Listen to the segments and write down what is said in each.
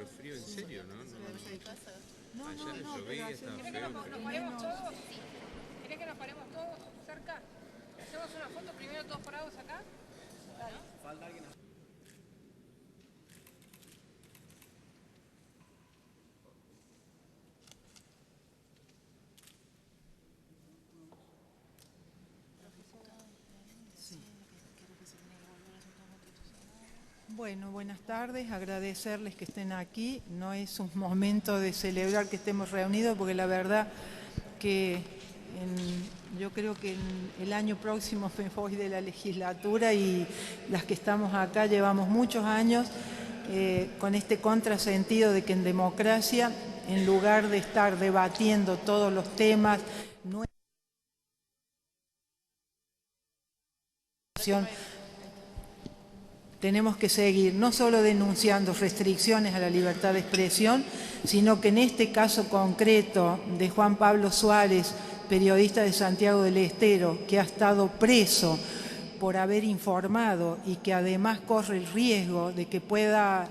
frío en serio, ¿no? Ayer No, llovía, estaba ¿Querés que feo. nos paremos todos? ¿Querés que nos paremos todos cerca? ¿Hacemos una foto primero todos parados acá? Dale. Bueno, buenas tardes, agradecerles que estén aquí. No es un momento de celebrar que estemos reunidos, porque la verdad que yo creo que en el año próximo me voy de la legislatura y las que estamos acá llevamos muchos años con este contrasentido de que en democracia, en lugar de estar debatiendo todos los temas, tenemos que seguir no solo denunciando restricciones a la libertad de expresión, sino que en este caso concreto de Juan Pablo Suárez, periodista de Santiago del Estero, que ha estado preso por haber informado y que además corre el riesgo de que pueda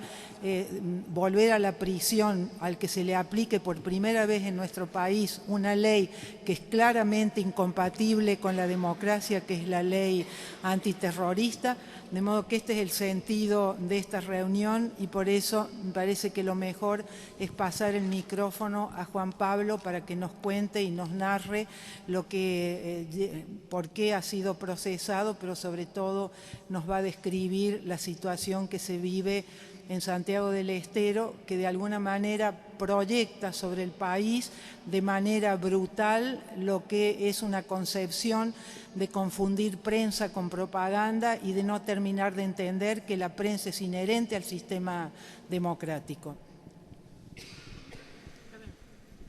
volver a la prisión, al que se le aplique por primera vez en nuestro país una ley que es claramente incompatible con la democracia, que es la ley antiterrorista. De modo que este es el sentido de esta reunión y por eso me parece que lo mejor es pasar el micrófono a Juan Pablo para que nos cuente y nos narre lo que, por qué ha sido procesado, pero sobre todo nos va a describir la situación que se vive en Santiago del Estero, que de alguna manera proyecta sobre el país de manera brutal lo que es una concepción de confundir prensa con propaganda y de no terminar de entender que la prensa es inherente al sistema democrático.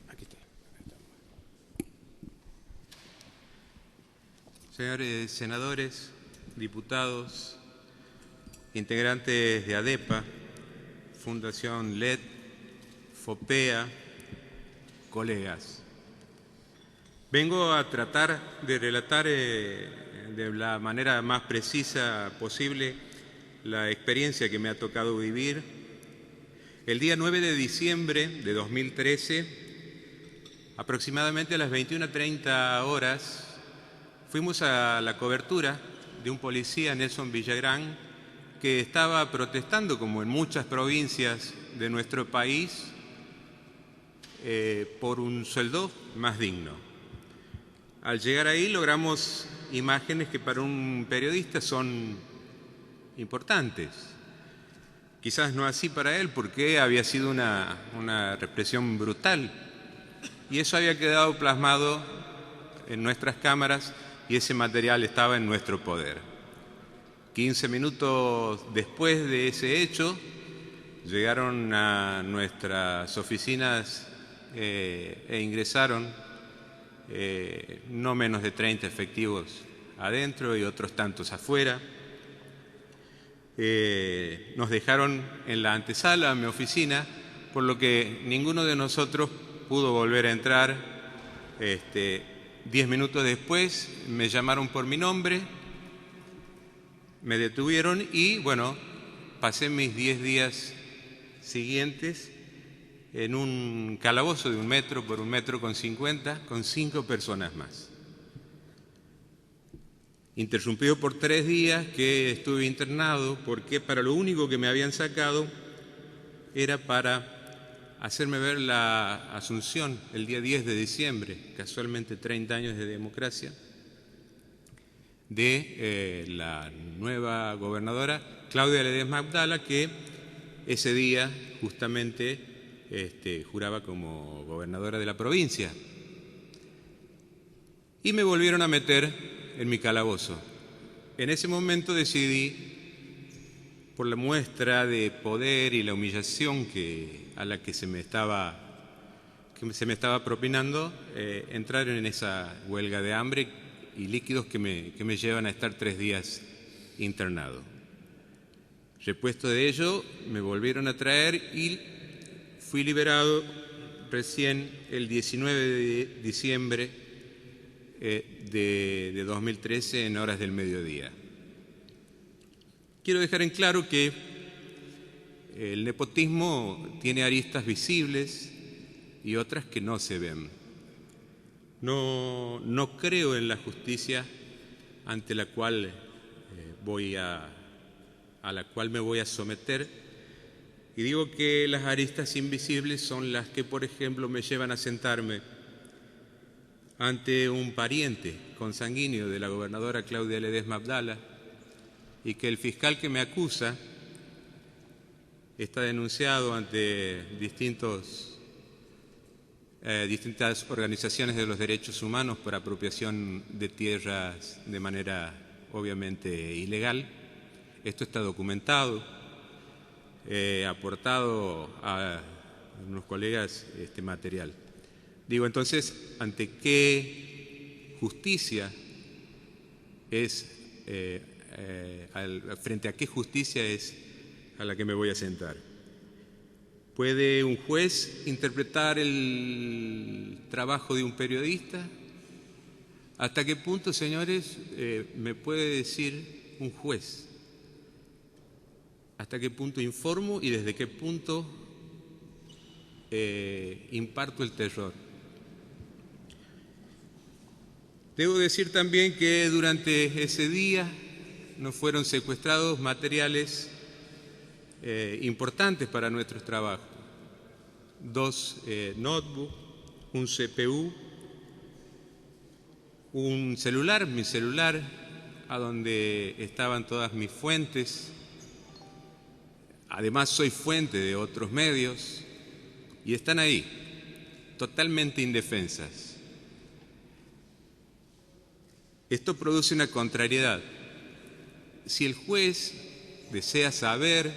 Aquí está. Señores senadores, diputados, integrantes de ADEPA, Fundación LED, FOPEA, colegas. Vengo a tratar de relatar de la manera más precisa posible la experiencia que me ha tocado vivir. El día 9 de diciembre de 2013, aproximadamente a las 21:30 horas, fuimos a la cobertura de un policía, Nelson Villagrán, que estaba protestando, como en muchas provincias de nuestro país, por un sueldo más digno. Al llegar ahí logramos imágenes que para un periodista son importantes. Quizás no así para él, porque había sido una represión brutal. Y eso había quedado plasmado en nuestras cámaras y ese material estaba en nuestro poder. 15 minutos después de ese hecho, llegaron a nuestras oficinas e ingresaron no menos de 30 efectivos adentro y otros tantos afuera. Nos dejaron en la antesala, en mi oficina, por lo que ninguno de nosotros pudo volver a entrar. 10 minutos después me llamaron por mi nombre, me detuvieron y, bueno, pasé mis 10 días siguientes en un calabozo de 1 metro por 1,50 m con 5 personas más. Interrumpido por 3 días que estuve internado, porque para lo único que me habían sacado era para hacerme ver la Asunción el día 10 de diciembre, casualmente 30 años de democracia, de la nueva gobernadora Claudia Ledesma Abdala, que ese día justamente juraba como gobernadora de la provincia. Y me volvieron a meter en mi calabozo. En ese momento decidí, por la muestra de poder y la humillación a la que se me estaba propinando, entrar en esa huelga de hambre y líquidos que me llevan a estar 3 días internado. Repuesto de ello, me volvieron a traer y fui liberado recién el 19 de diciembre de 2013 en horas del mediodía. Quiero dejar en claro que el nepotismo tiene aristas visibles y otras que no se ven. No creo en la justicia ante la cual a la cual me voy a someter, y digo que las aristas invisibles son las que, por ejemplo, me llevan a sentarme ante un pariente consanguíneo de la gobernadora Claudia Ledesma Abdala, y que el fiscal que me acusa está denunciado ante distintas organizaciones de los derechos humanos por apropiación de tierras de manera obviamente ilegal. Esto está documentado, aportado a unos colegas este material. Digo, entonces, ¿ante qué justicia es, frente a qué justicia es a la que me voy a sentar? ¿Puede un juez interpretar el trabajo de un periodista? ¿Hasta qué punto, señores, me puede decir un juez? ¿Hasta qué punto informo y desde qué punto imparto el terror? Debo decir también que durante ese día nos fueron secuestrados materiales importantes para nuestros trabajos. 2 notebooks, un CPU, un celular, mi celular, a donde estaban todas mis fuentes. Además, soy fuente de otros medios y están ahí, totalmente indefensas. Esto produce una contrariedad. Si el juez desea saber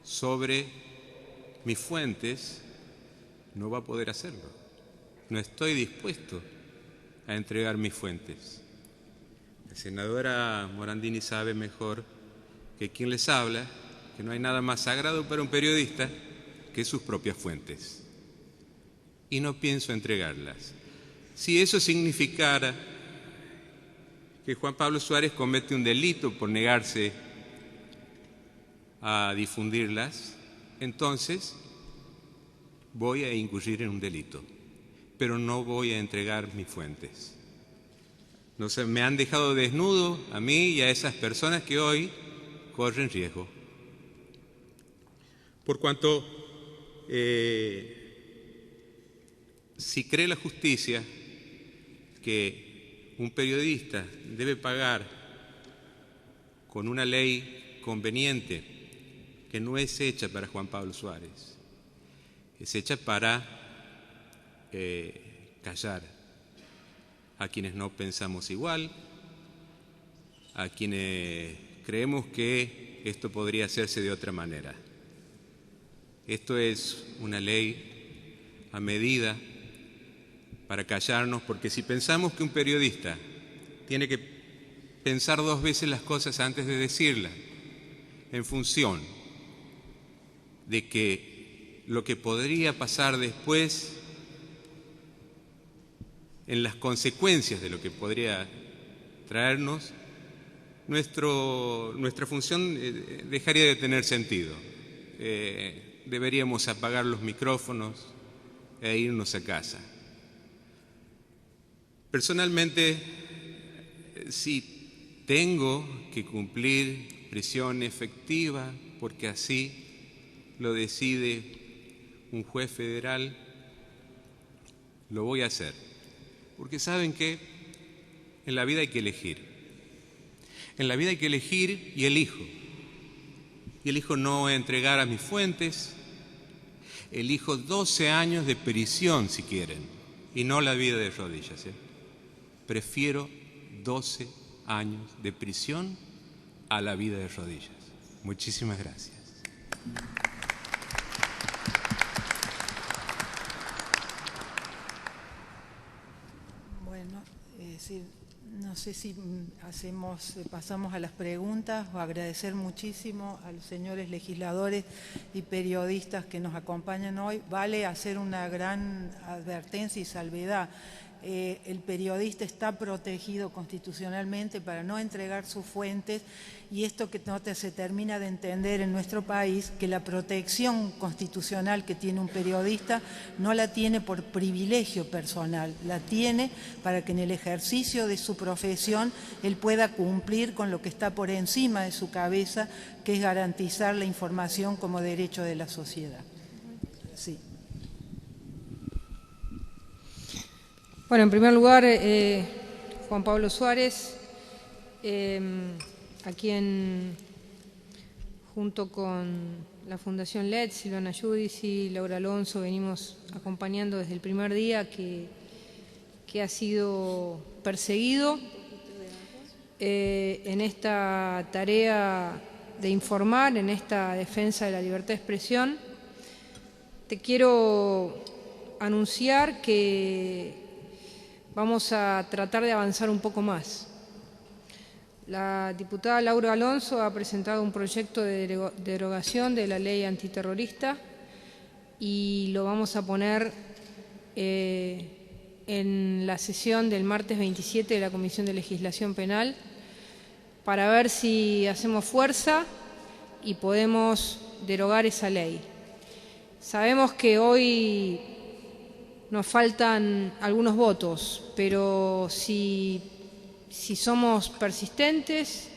sobre mis fuentes, no va a poder hacerlo. No estoy dispuesto a entregar mis fuentes. La senadora Morandini sabe mejor que quien les habla que no hay nada más sagrado para un periodista que sus propias fuentes. Y no pienso entregarlas. Si eso significara que Juan Pablo Suárez comete un delito por negarse a difundirlas, entonces voy a incurrir en un delito, pero no voy a entregar mis fuentes. No sé, me han dejado desnudo a mí y a esas personas que hoy corren riesgo. Por cuanto, si cree la justicia que un periodista debe pagar con una ley conveniente que no es hecha para Juan Pablo Suárez, es hecha para callar a quienes no pensamos igual, a quienes creemos que esto podría hacerse de otra manera. Esto es una ley a medida para callarnos, porque si pensamos que un periodista tiene que pensar 2 veces las cosas antes de decirlas, en función de que lo que podría pasar después, en las consecuencias de lo que podría traernos, nuestra función dejaría de tener sentido. Deberíamos apagar los micrófonos e irnos a casa. Personalmente, si tengo que cumplir prisión efectiva, porque así lo decide un juez federal, lo voy a hacer. Porque saben que en la vida hay que elegir. En la vida hay que elegir y elijo. Y elijo no entregar a mis fuentes, elijo 12 años de prisión si quieren, y no la vida de rodillas. Prefiero 12 años de prisión a la vida de rodillas. Muchísimas gracias. Bueno, no sé si pasamos a las preguntas o agradecer muchísimo a los señores legisladores y periodistas que nos acompañan hoy. Vale hacer una gran advertencia y salvedad. el periodista está protegido constitucionalmente para no entregar sus fuentes, y esto que no se termina de entender en nuestro país, que la protección constitucional que tiene un periodista no la tiene por privilegio personal, la tiene para que en el ejercicio de su profesión él pueda cumplir con lo que está por encima de su cabeza, que es garantizar la información como derecho de la sociedad. Sí. Bueno, en primer lugar, Juan Pablo Suárez, a quien junto con la Fundación LED, Silvana Giudici, Laura Alonso, venimos acompañando desde el primer día que ha sido perseguido en esta tarea de informar, en esta defensa de la libertad de expresión. Te quiero anunciar que vamos a tratar de avanzar un poco más. La diputada Laura Alonso ha presentado un proyecto de derogación de la ley antiterrorista y lo vamos a poner en la sesión del martes 27 de la Comisión de Legislación Penal para ver si hacemos fuerza y podemos derogar esa ley. Sabemos que hoy nos faltan algunos votos, pero si somos persistentes,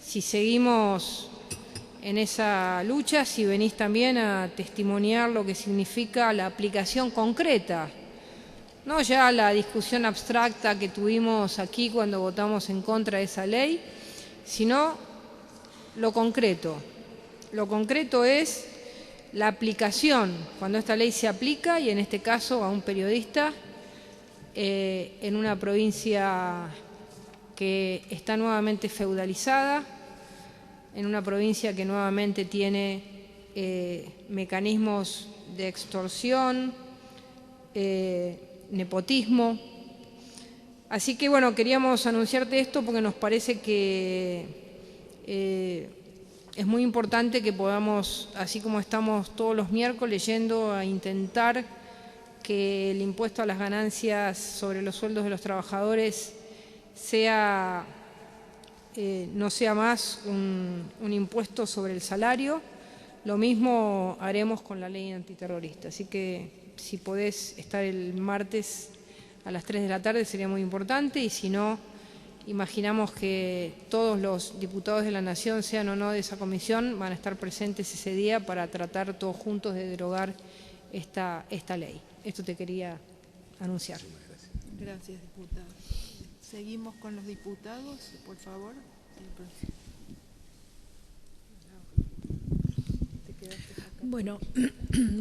si seguimos en esa lucha, si venís también a testimoniar lo que significa la aplicación concreta, no ya la discusión abstracta que tuvimos aquí cuando votamos en contra de esa ley, sino lo concreto. Lo concreto es la aplicación, cuando esta ley se aplica, y en este caso a un periodista en una provincia que está nuevamente feudalizada, en una provincia que nuevamente tiene mecanismos de extorsión, nepotismo. Así que bueno, queríamos anunciarte esto porque nos parece que es muy importante que podamos, así como estamos todos los miércoles yendo a intentar que el impuesto a las ganancias sobre los sueldos de los trabajadores no sea más un impuesto sobre el salario, lo mismo haremos con la ley antiterrorista. Así que si podés estar el martes a las 3 de la tarde sería muy importante, y si no, imaginamos que todos los diputados de la Nación, sean o no de esa comisión, van a estar presentes ese día para tratar todos juntos de derogar esta ley. Esto te quería anunciar. Gracias, diputada. Seguimos con los diputados, por favor. Bueno,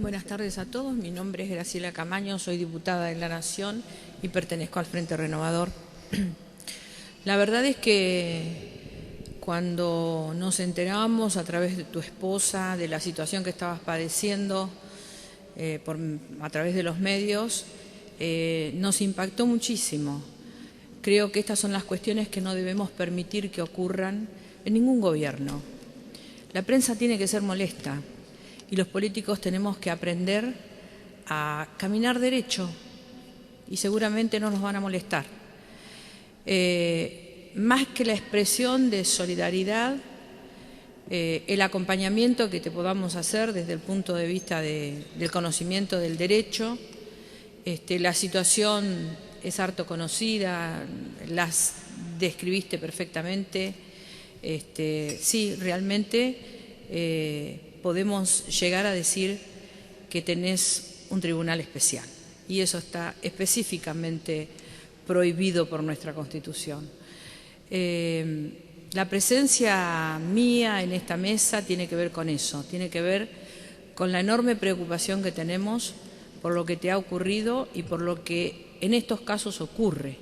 buenas tardes a todos. Mi nombre es Graciela Camaño, soy diputada de la Nación y pertenezco al Frente Renovador. La verdad es que cuando nos enteramos a través de tu esposa de la situación que estabas padeciendo a través de los medios, nos impactó muchísimo. Creo que estas son las cuestiones que no debemos permitir que ocurran en ningún gobierno. La prensa tiene que ser molesta y los políticos tenemos que aprender a caminar derecho y seguramente no nos van a molestar. Más que la expresión de solidaridad, el acompañamiento que te podamos hacer desde el punto de vista del conocimiento del derecho. La situación es harto conocida, las describiste perfectamente. Sí, realmente podemos llegar a decir que tenés un tribunal especial, y eso está específicamente prohibido por nuestra Constitución. La presencia mía en esta mesa tiene que ver con eso, tiene que ver con la enorme preocupación que tenemos por lo que te ha ocurrido y por lo que en estos casos ocurre,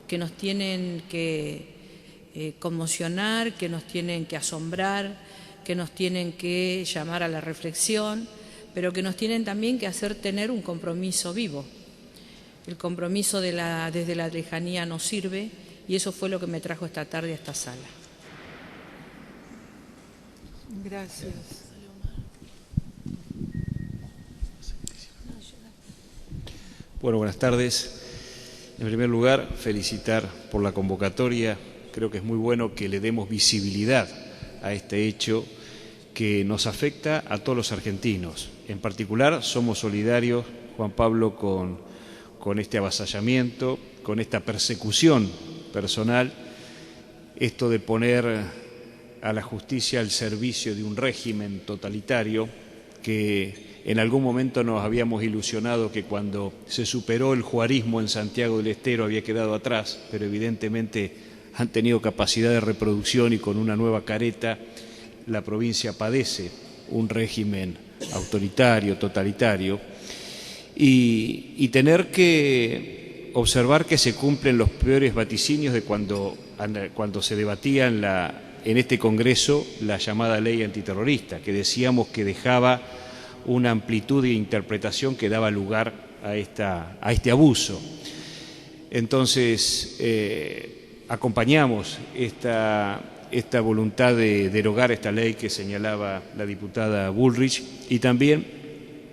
que nos tienen que conmocionar, que nos tienen que asombrar, que nos tienen que llamar a la reflexión, pero que nos tienen también que hacer tener un compromiso vivo. El compromiso desde la lejanía nos sirve, y eso fue lo que me trajo esta tarde a esta sala. Gracias. Bueno, buenas tardes. En primer lugar, felicitar por la convocatoria. Creo que es muy bueno que le demos visibilidad a este hecho que nos afecta a todos los argentinos. En particular, somos solidarios, Juan Pablo, con este avasallamiento, con esta persecución personal, esto de poner a la justicia al servicio de un régimen totalitario que en algún momento nos habíamos ilusionado que cuando se superó el juarismo en Santiago del Estero había quedado atrás, pero evidentemente han tenido capacidad de reproducción y con una nueva careta la provincia padece un régimen autoritario, totalitario, y tener que observar que se cumplen los peores vaticinios de cuando se debatía en este Congreso la llamada ley antiterrorista, que decíamos que dejaba una amplitud de interpretación que daba lugar a este abuso. Entonces, acompañamos esta voluntad de derogar esta ley que señalaba la diputada Bullrich, y también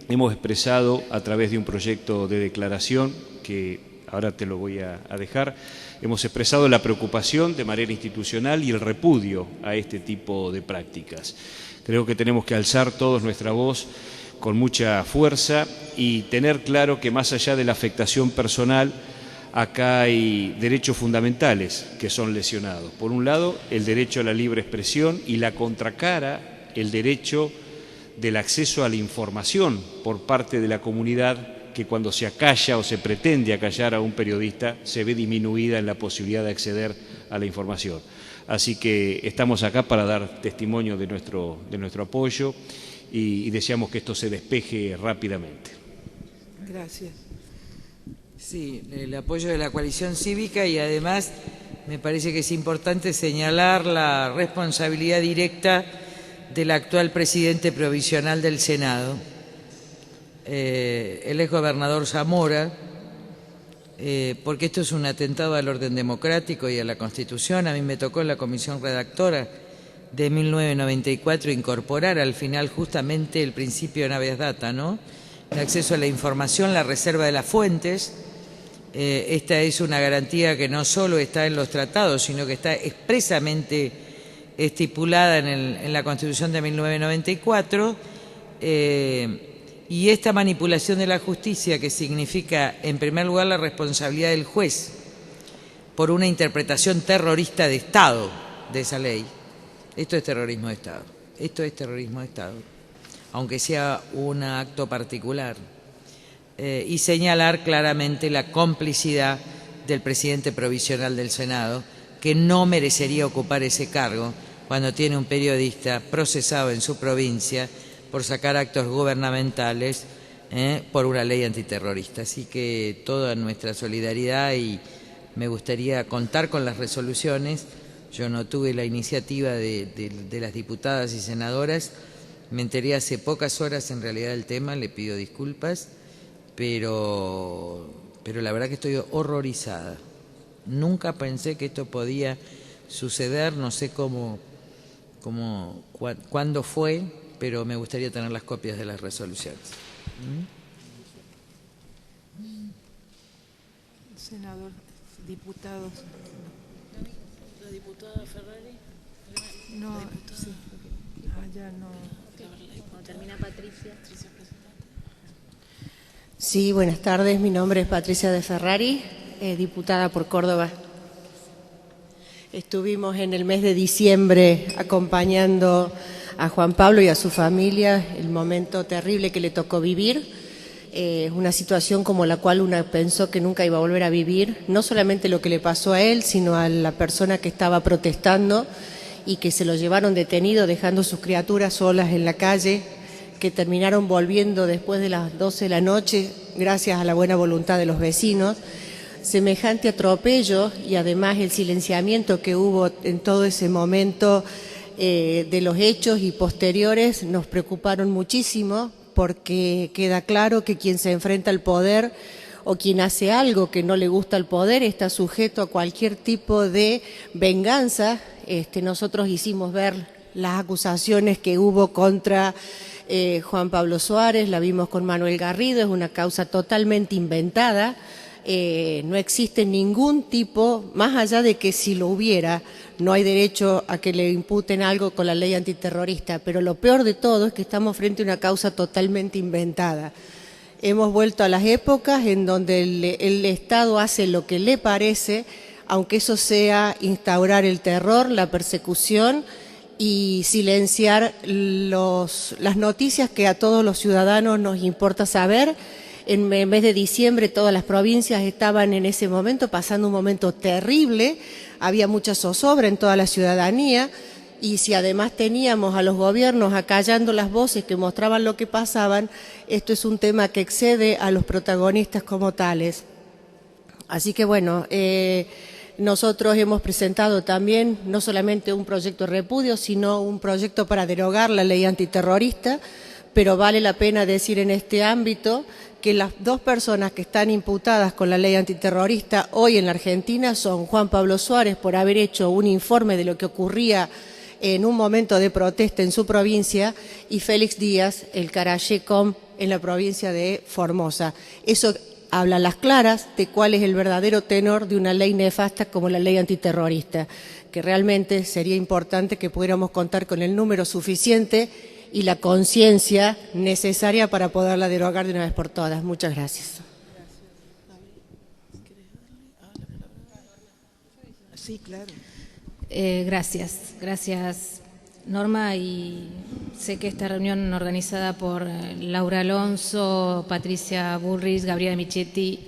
hemos expresado a través de un proyecto de declaración, que ahora te lo voy a dejar, hemos expresado la preocupación de manera institucional y el repudio a este tipo de prácticas. Creo que tenemos que alzar todos nuestra voz con mucha fuerza y tener claro que más allá de la afectación personal, acá hay derechos fundamentales que son lesionados. Por un lado, el derecho a la libre expresión y la contracara, el derecho del acceso a la información por parte de la comunidad, que cuando se acalla o se pretende acallar a un periodista, se ve disminuida en la posibilidad de acceder a la información. Así que estamos acá para dar testimonio de nuestro apoyo y deseamos que esto se despeje rápidamente. Gracias. Sí, el apoyo de la coalición cívica, y además me parece que es importante señalar la responsabilidad directa del actual presidente provisional del Senado, el exgobernador Zamora, porque esto es un atentado al orden democrático y a la Constitución. A mí me tocó en la comisión redactora de 1994 incorporar al final justamente el principio de habeas data, ¿no? El acceso a la información, la reserva de las fuentes. Esta es una garantía que no solo está en los tratados, sino que está expresamente estipulada en la Constitución de 1994, y esta manipulación de la justicia, que significa, en primer lugar, la responsabilidad del juez por una interpretación terrorista de Estado de esa ley. Esto es terrorismo de Estado. Esto es terrorismo de Estado, aunque sea un acto particular. Y señalar claramente la complicidad del presidente provisional del Senado, que no merecería ocupar ese cargo cuando tiene un periodista procesado en su provincia por sacar actos gubernamentales por una ley antiterrorista. Así que toda nuestra solidaridad, y me gustaría contar con las resoluciones. Yo no tuve la iniciativa de las diputadas y senadoras, me enteré hace pocas horas en realidad del tema, le pido disculpas, pero la verdad que estoy horrorizada. Nunca pensé que esto podía suceder, no sé cuándo fue, pero me gustaría tener las copias de las resoluciones. Senador, diputados. ¿La diputada Ferrari? No, sí. Ya no. Cuando termina Patricia. Sí, buenas tardes. Mi nombre es Patricia de Ferrari, diputada por Córdoba. Estuvimos en el mes de diciembre acompañando a Juan Pablo y a su familia, el momento terrible que le tocó vivir. Una situación como la cual uno pensó que nunca iba a volver a vivir, no solamente lo que le pasó a él, sino a la persona que estaba protestando y que se lo llevaron detenido, dejando sus criaturas solas en la calle, que terminaron volviendo después de las 12 de la noche, gracias a la buena voluntad de los vecinos. Semejante atropello y además el silenciamiento que hubo en todo ese momento de los hechos y posteriores nos preocuparon muchísimo, porque queda claro que quien se enfrenta al poder o quien hace algo que no le gusta al poder está sujeto a cualquier tipo de venganza. Nosotros hicimos ver las acusaciones que hubo contra Juan Pablo Suárez, la vimos con Manuel Garrido, es una causa totalmente inventada. no existe ningún tipo, más allá de que si lo hubiera, no hay derecho a que le imputen algo con la ley antiterrorista, pero lo peor de todo es que estamos frente a una causa totalmente inventada. Hemos vuelto a las épocas en donde el Estado hace lo que le parece, aunque eso sea instaurar el terror, la persecución y silenciar las noticias que a todos los ciudadanos nos importa saber. En el mes de diciembre todas las provincias estaban en ese momento pasando un momento terrible, había mucha zozobra en toda la ciudadanía, y si además teníamos a los gobiernos acallando las voces que mostraban lo que pasaban, esto es un tema que excede a los protagonistas como tales. Así que bueno, nosotros hemos presentado también no solamente un proyecto de repudio, sino un proyecto para derogar la ley antiterrorista, pero vale la pena decir en este ámbito que las dos personas que están imputadas con la ley antiterrorista hoy en la Argentina son Juan Pablo Suárez por haber hecho un informe de lo que ocurría en un momento de protesta en su provincia y Félix Díaz, el Carayecom, en la provincia de Formosa. Eso habla a las claras de cuál es el verdadero tenor de una ley nefasta como la ley antiterrorista, que realmente sería importante que pudiéramos contar con el número suficiente y la conciencia necesaria para poderla derogar de una vez por todas. Muchas gracias. Sí, claro. Gracias Norma, y sé que esta reunión organizada por Laura Alonso, Patricia Bullrich, Gabriela Michetti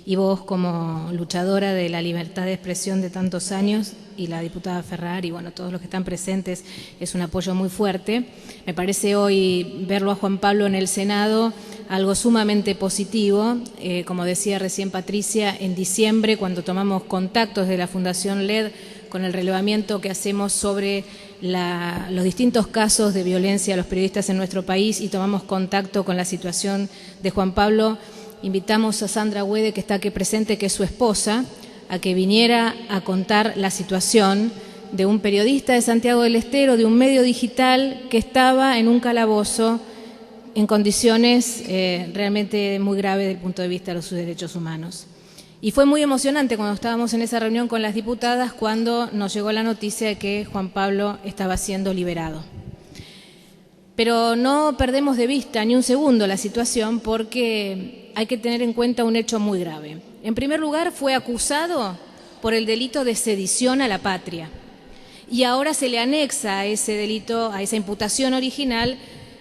y vos como luchadora de la libertad de expresión de tantos años, y la diputada Ferrari, bueno, todos los que están presentes, es un apoyo muy fuerte. Me parece hoy verlo a Juan Pablo en el Senado algo sumamente positivo. Como decía recién Patricia, en diciembre, cuando tomamos contactos de la Fundación LED con el relevamiento que hacemos sobre los distintos casos de violencia a los periodistas en nuestro país y tomamos contacto con la situación de Juan Pablo, invitamos a Sandra Huede, que está aquí presente, que es su esposa, a que viniera a contar la situación de un periodista de Santiago del Estero, de un medio digital que estaba en un calabozo en condiciones realmente muy graves desde el punto de vista de los sus derechos humanos. Y fue muy emocionante cuando estábamos en esa reunión con las diputadas cuando nos llegó la noticia de que Juan Pablo estaba siendo liberado. Pero no perdemos de vista ni un segundo la situación, porque hay que tener en cuenta un hecho muy grave. En primer lugar, fue acusado por el delito de sedición a la patria. Y ahora se le anexa a ese delito, a esa imputación original,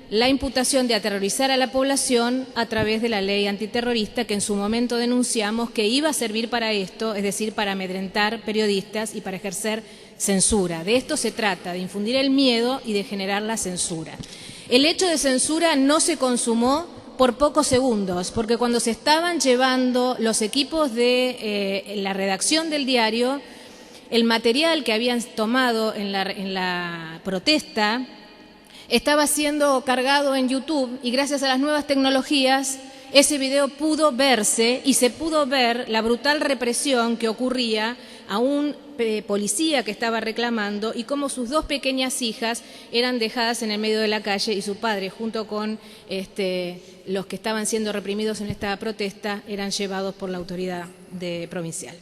la imputación de aterrorizar a la población a través de la ley antiterrorista, que en su momento denunciamos que iba a servir para esto, es decir, para amedrentar periodistas y para ejercer censura. De esto se trata, de infundir el miedo y de generar la censura. El hecho de censura no se consumó por pocos segundos, porque cuando se estaban llevando los equipos de la redacción del diario, el material que habían tomado en la protesta estaba siendo cargado en YouTube, y gracias a las nuevas tecnologías ese video pudo verse y se pudo ver la brutal represión que ocurría a un policía que estaba reclamando, y cómo sus dos pequeñas hijas eran dejadas en el medio de la calle y su padre, junto con los que estaban siendo reprimidos en esta protesta, eran llevados por la autoridad provincial.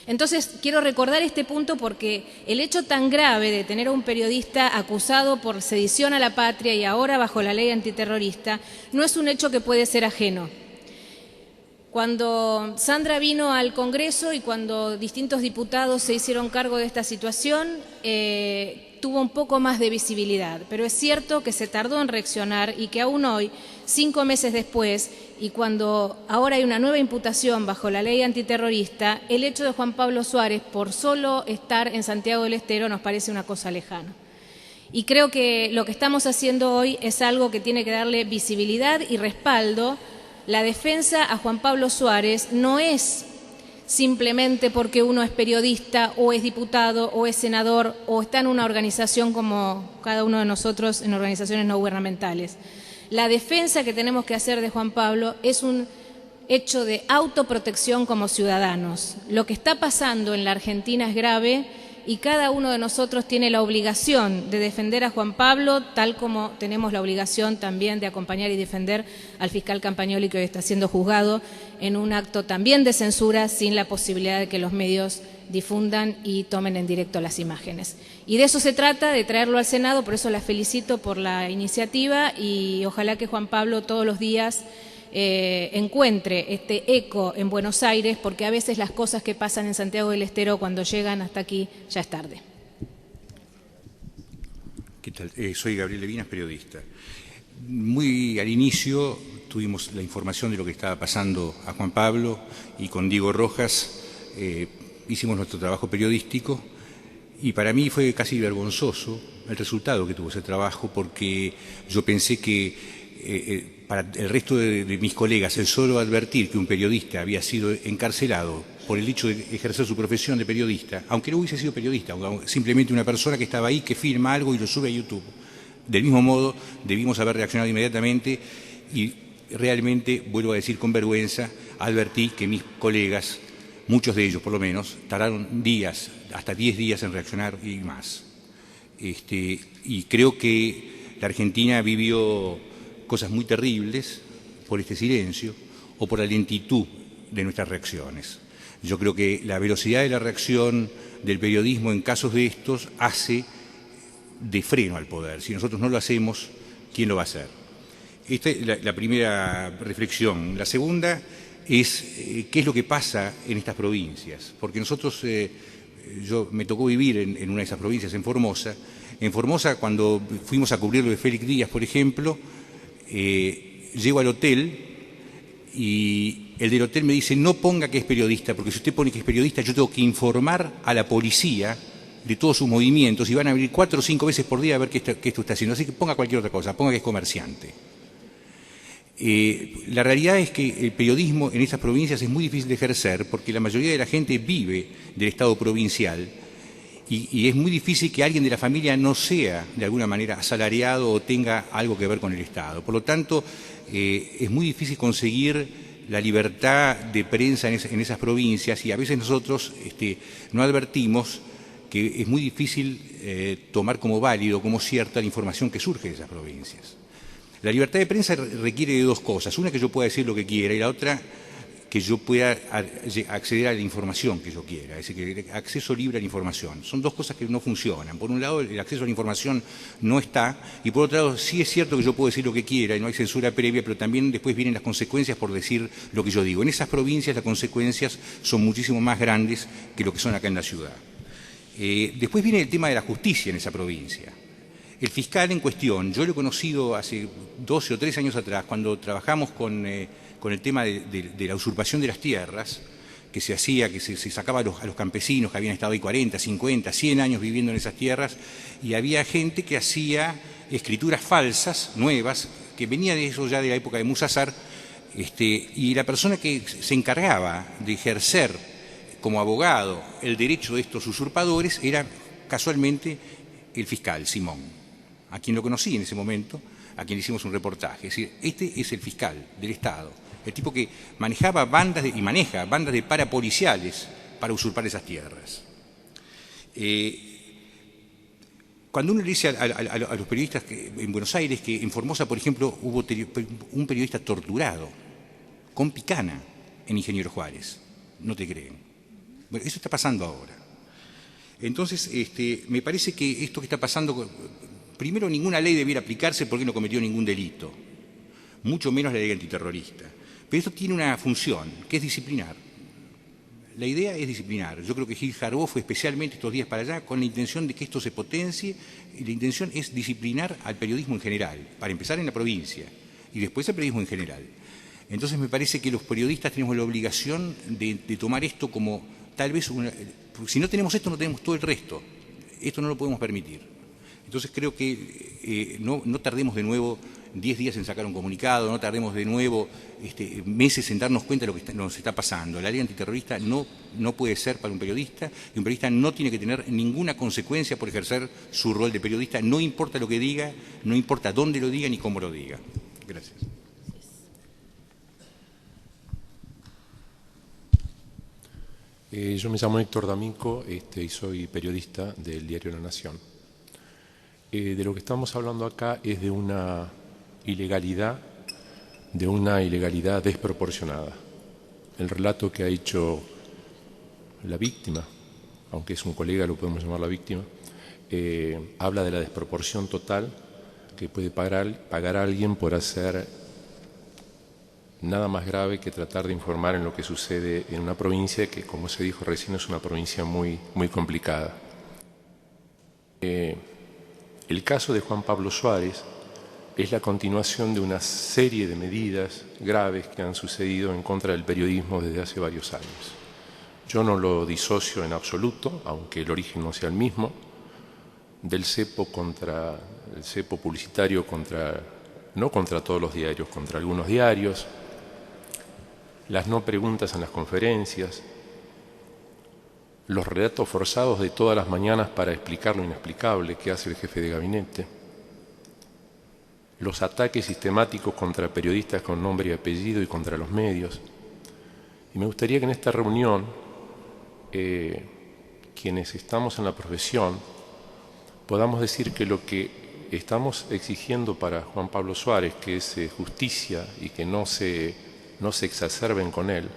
Entonces, quiero recordar este punto porque el hecho tan grave de tener a un periodista acusado por sedición a la patria y ahora bajo la ley antiterrorista no es un hecho que puede ser ajeno. Cuando Sandra vino al Congreso y cuando distintos diputados se hicieron cargo de esta situación, tuvo un poco más de visibilidad, pero es cierto que se tardó en reaccionar y que aún hoy, 5 meses después, y cuando ahora hay una nueva imputación bajo la ley antiterrorista, el hecho de Juan Pablo Suárez por solo estar en Santiago del Estero nos parece una cosa lejana. Y creo que lo que estamos haciendo hoy es algo que tiene que darle visibilidad y respaldo. La defensa a Juan Pablo Suárez no es simplemente porque uno es periodista o es diputado o es senador o está en una organización como cada uno de nosotros en organizaciones no gubernamentales. La defensa que tenemos que hacer de Juan Pablo es un hecho de autoprotección como ciudadanos. Lo que está pasando en la Argentina es grave y cada uno de nosotros tiene la obligación de defender a Juan Pablo, tal como tenemos la obligación también de acompañar y defender al fiscal Campagnoli, que hoy está siendo juzgado en un acto también de censura, sin la posibilidad de que los medios difundan y tomen en directo las imágenes. Y de eso se trata, de traerlo al Senado, por eso la felicito por la iniciativa y ojalá que Juan Pablo todos los días encuentre este eco en Buenos Aires, porque a veces las cosas que pasan en Santiago del Estero cuando llegan hasta aquí ya es tarde. ¿Qué tal? Soy Gabriel Levinas, periodista. Muy al inicio tuvimos la información de lo que estaba pasando a Juan Pablo y con Diego Rojas hicimos nuestro trabajo periodístico y para mí fue casi vergonzoso el resultado que tuvo ese trabajo, porque yo pensé que para el resto de mis colegas, el solo advertir que un periodista había sido encarcelado por el hecho de ejercer su profesión de periodista, aunque no hubiese sido periodista, simplemente una persona que estaba ahí, que filma algo y lo sube a YouTube. Del mismo modo, debimos haber reaccionado inmediatamente y realmente, vuelvo a decir con vergüenza, advertí que mis colegas, muchos de ellos por lo menos, tardaron días, hasta 10 días en reaccionar y más. Y creo que la Argentina vivió cosas muy terribles por este silencio o por la lentitud de nuestras reacciones. Yo creo que la velocidad de la reacción del periodismo en casos de estos hace de freno al poder. Si nosotros no lo hacemos, ¿quién lo va a hacer? Esta es la primera reflexión. La segunda es qué es lo que pasa en estas provincias. Porque nosotros, me tocó vivir en una de esas provincias, en Formosa. En Formosa, cuando fuimos a cubrir lo de Félix Díaz, por ejemplo, llego al hotel y el del hotel me dice: no ponga que es periodista, porque si usted pone que es periodista, yo tengo que informar a la policía de todos sus movimientos y van a venir 4 o 5 veces por día a ver qué esto está haciendo. Así que ponga cualquier otra cosa, ponga que es comerciante. La realidad es que el periodismo en estas provincias es muy difícil de ejercer porque la mayoría de la gente vive del Estado provincial y es muy difícil que alguien de la familia no sea de alguna manera asalariado o tenga algo que ver con el Estado. Por lo tanto, es muy difícil conseguir la libertad de prensa en esas provincias y a veces nosotros no advertimos que es muy difícil tomar como válido, como cierta, la información que surge de esas provincias. La libertad de prensa requiere de 2 cosas: una, que yo pueda decir lo que quiera, y la otra, que yo pueda acceder a la información que yo quiera, es decir, que acceso libre a la información. Son 2 cosas que no funcionan. Por un lado, el acceso a la información no está, y por otro lado, sí es cierto que yo puedo decir lo que quiera y no hay censura previa, pero también después vienen las consecuencias por decir lo que yo digo. En esas provincias las consecuencias son muchísimo más grandes que lo que son acá en la ciudad. Después viene el tema de la justicia en esa provincia. El fiscal en cuestión, yo lo he conocido hace 12 o 13 años atrás, cuando trabajamos con el tema de la usurpación de las tierras, que se hacía, que se sacaba a los campesinos que habían estado ahí 40, 50, 100 años viviendo en esas tierras, y había gente que hacía escrituras falsas, nuevas, que venía de eso ya de la época de Musazar, y la persona que se encargaba de ejercer como abogado el derecho de estos usurpadores era casualmente el fiscal Simón, a quien lo conocí en ese momento, a quien hicimos un reportaje. Es decir, este es el fiscal del Estado, el tipo que manejaba maneja bandas de parapoliciales para usurpar esas tierras. Cuando uno le dice a los periodistas en Buenos Aires que en Formosa, por ejemplo, hubo un periodista torturado con picana en Ingeniero Juárez, no te creen. Bueno, eso está pasando ahora. Entonces, me parece que esto que está pasando, primero, ninguna ley debiera aplicarse porque no cometió ningún delito, mucho menos la ley antiterrorista. Pero esto tiene una función, que es disciplinar. La idea es disciplinar. Yo creo que Gil Jarbó fue especialmente estos días para allá con la intención de que esto se potencie, y la intención es disciplinar al periodismo en general, para empezar en la provincia y después al periodismo en general. Entonces me parece que los periodistas tenemos la obligación de tomar esto como tal vez si no tenemos esto, no tenemos todo el resto. Esto no lo podemos permitir. Entonces creo que no tardemos de nuevo 10 días en sacar un comunicado, no tardemos de nuevo meses en darnos cuenta de lo que nos está pasando. La ley antiterrorista no puede ser para un periodista, y un periodista no tiene que tener ninguna consecuencia por ejercer su rol de periodista, no importa lo que diga, no importa dónde lo diga ni cómo lo diga. Gracias. Yo me llamo Héctor D'Amico y soy periodista del diario La Nación. De lo que estamos hablando acá es de una ilegalidad desproporcionada. El relato que ha hecho la víctima, aunque es un colega, lo podemos llamar la víctima, habla de la desproporción total que puede pagar a alguien por hacer nada más grave que tratar de informar en lo que sucede en una provincia que, como se dijo recién, es una provincia muy, muy complicada. El caso de Juan Pablo Suárez es la continuación de una serie de medidas graves que han sucedido en contra del periodismo desde hace varios años. Yo no lo disocio en absoluto, aunque el origen no sea el mismo, del cepo publicitario no contra todos los diarios, contra algunos diarios, las no preguntas en las conferencias, los relatos forzados de todas las mañanas para explicar lo inexplicable que hace el jefe de gabinete, los ataques sistemáticos contra periodistas con nombre y apellido y contra los medios. Y me gustaría que en esta reunión, quienes estamos en la profesión, podamos decir que lo que estamos exigiendo para Juan Pablo Suárez, que es justicia y que no se exacerben con él,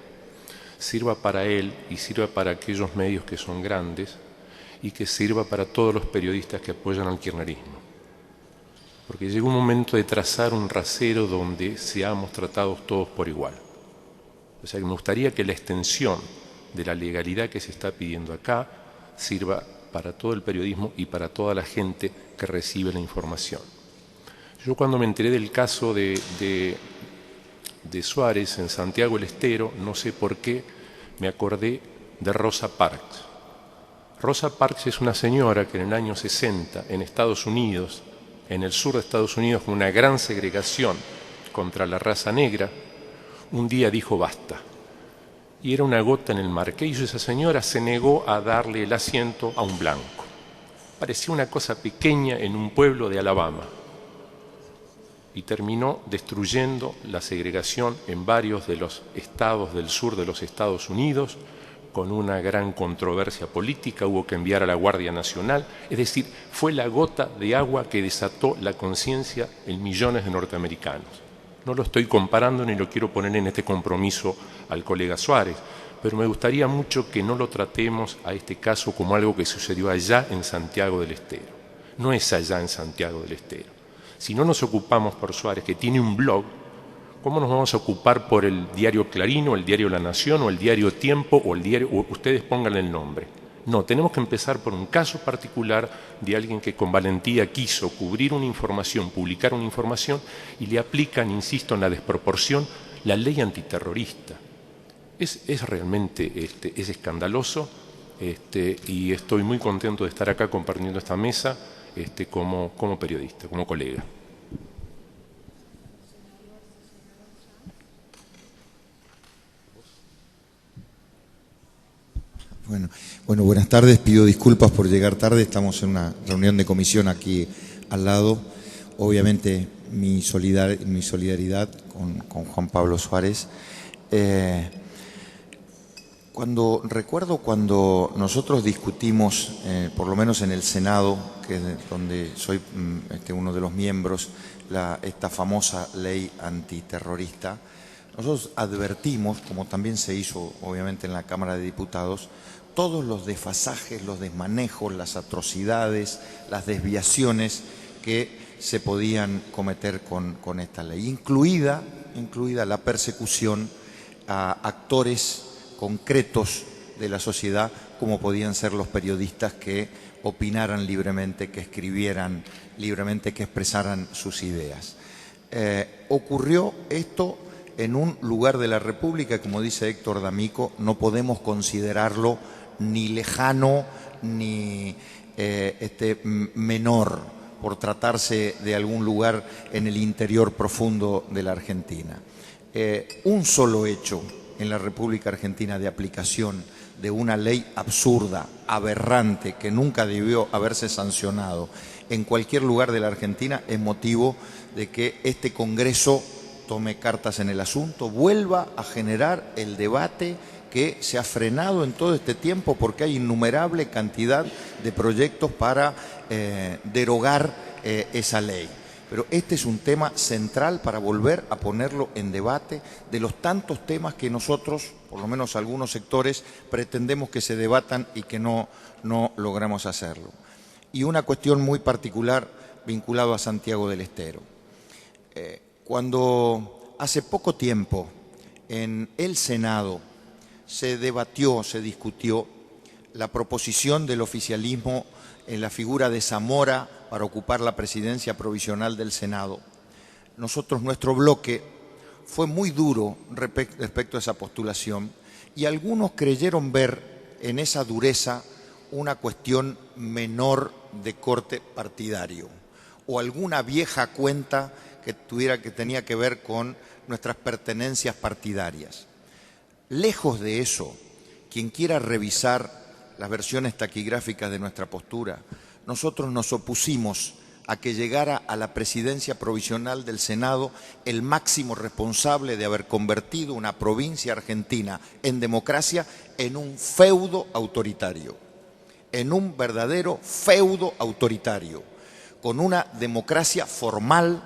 sirva para él y sirva para aquellos medios que son grandes y que sirva para todos los periodistas que apoyan al kirchnerismo. Porque llegó un momento de trazar un rasero donde seamos tratados todos por igual. O sea, que me gustaría que la extensión de la legalidad que se está pidiendo acá sirva para todo el periodismo y para toda la gente que recibe la información. Yo cuando me enteré del caso de Suárez en Santiago del Estero, no sé por qué, me acordé de Rosa Parks. Rosa Parks es una señora que en el año 60 en Estados Unidos, en el sur de Estados Unidos, con una gran segregación contra la raza negra, un día dijo basta. Y era una gota en el mar. ¿Qué hizo esa señora? Se negó a darle el asiento a un blanco. Parecía una cosa pequeña en un pueblo de Alabama. Y terminó destruyendo la segregación en varios de los estados del sur de los Estados Unidos, con una gran controversia política, hubo que enviar a la Guardia Nacional, es decir, fue la gota de agua que desató la conciencia en millones de norteamericanos. No lo estoy comparando ni lo quiero poner en este compromiso al colega Suárez, pero me gustaría mucho que no lo tratemos a este caso como algo que sucedió allá en Santiago del Estero. No es allá en Santiago del Estero. Si no nos ocupamos por Suárez, que tiene un blog, ¿cómo nos vamos a ocupar por el diario Clarín, o el diario La Nación, o el diario Tiempo, o el diario, o ustedes pónganle el nombre? No, tenemos que empezar por un caso particular de alguien que con valentía quiso cubrir una información, publicar una información, y le aplican, insisto, en la desproporción, la ley antiterrorista. Es realmente es escandaloso, y estoy muy contento de estar acá compartiendo esta mesa como periodista, como colega. Bueno, buenas tardes. Pido disculpas por llegar tarde. Estamos en una reunión de comisión aquí al lado. Obviamente mi solidaridad con Juan Pablo Suárez. Recuerdo cuando nosotros discutimos, por lo menos en el Senado, que es donde soy uno de los miembros, esta famosa ley antiterrorista, nosotros advertimos, como también se hizo obviamente en la Cámara de Diputados, todos los desfasajes, los desmanejos, las atrocidades, las desviaciones que se podían cometer con esta ley, incluida la persecución a actores concretos de la sociedad, como podían ser los periodistas que opinaran libremente, que escribieran libremente, que expresaran sus ideas. Ocurrió esto en un lugar de la República, como dice Héctor D'Amico, no podemos considerarlo ni lejano ni menor por tratarse de algún lugar en el interior profundo de la Argentina. Un solo hecho en la República Argentina de aplicación de una ley absurda, aberrante, que nunca debió haberse sancionado en cualquier lugar de la Argentina es motivo de que este Congreso tome cartas en el asunto, vuelva a generar el debate que se ha frenado en todo este tiempo porque hay innumerable cantidad de proyectos para derogar esa ley. Pero este es un tema central para volver a ponerlo en debate de los tantos temas que nosotros, por lo menos algunos sectores, pretendemos que se debatan y que no logramos hacerlo. Y una cuestión muy particular vinculada a Santiago del Estero. Cuando hace poco tiempo en el Senado se debatió, se discutió la proposición del oficialismo en la figura de Zamora para ocupar la presidencia provisional del Senado, nuestro bloque fue muy duro respecto a esa postulación y algunos creyeron ver en esa dureza una cuestión menor de corte partidario o alguna vieja cuenta que tenía que ver con nuestras pertenencias partidarias. Lejos de eso, quien quiera revisar las versiones taquigráficas de nuestra postura, nosotros nos opusimos a que llegara a la presidencia provisional del Senado el máximo responsable de haber convertido una provincia argentina en democracia en un feudo autoritario, en un verdadero feudo autoritario, con una democracia formal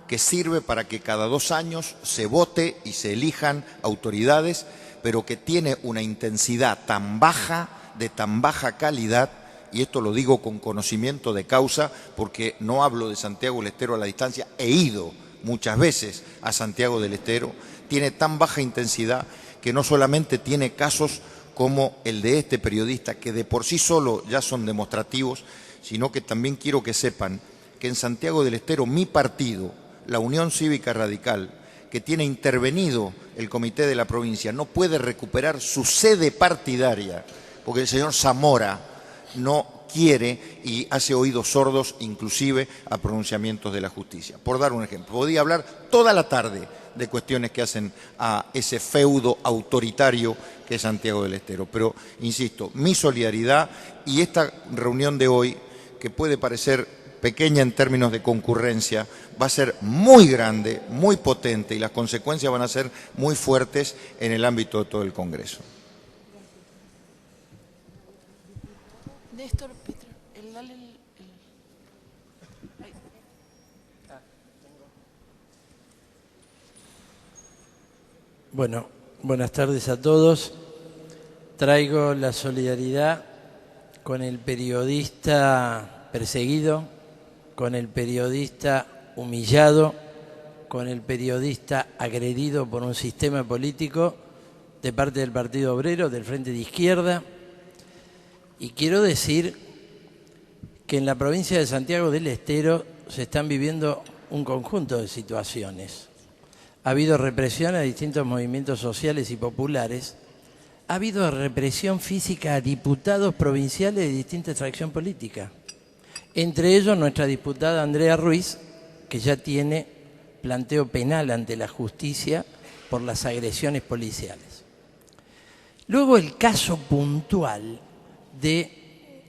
que sirve para que cada 2 años se vote y se elijan autoridades, pero que tiene una intensidad tan baja, de tan baja calidad, y esto lo digo con conocimiento de causa, porque no hablo de Santiago del Estero a la distancia, he ido muchas veces a Santiago del Estero, tiene tan baja intensidad que no solamente tiene casos como el de este periodista, que de por sí solo ya son demostrativos, sino que también quiero que sepan que en Santiago del Estero mi partido, la Unión Cívica Radical, que tiene intervenido el comité de la provincia, no puede recuperar su sede partidaria, porque el señor Zamora no quiere y hace oídos sordos inclusive a pronunciamientos de la justicia. Por dar un ejemplo, podía hablar toda la tarde de cuestiones que hacen a ese feudo autoritario que es Santiago del Estero. Pero, insisto, mi solidaridad y esta reunión de hoy, que puede parecer pequeña en términos de concurrencia, va a ser muy grande, muy potente y las consecuencias van a ser muy fuertes en el ámbito de todo el Congreso. Néstor, Petro, dale Bueno, buenas tardes a todos. Traigo la solidaridad con el periodista perseguido, con el periodista humillado, con el periodista agredido por un sistema político de parte del Partido Obrero, del Frente de Izquierda. Y quiero decir que en la provincia de Santiago del Estero se están viviendo un conjunto de situaciones. Ha habido represión a distintos movimientos sociales y populares. Ha habido represión física a diputados provinciales de distinta extracción política. Entre ellos nuestra diputada Andrea Ruiz, que ya tiene planteo penal ante la justicia por las agresiones policiales. Luego el caso puntual de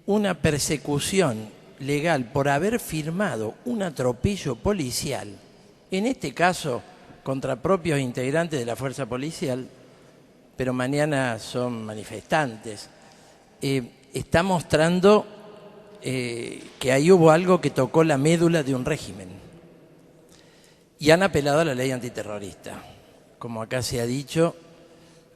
una persecución legal por haber firmado un atropello policial, en este caso contra propios integrantes de la fuerza policial, pero mañana son manifestantes, está mostrando que ahí hubo algo que tocó la médula de un régimen. Y han apelado a la ley antiterrorista, como acá se ha dicho,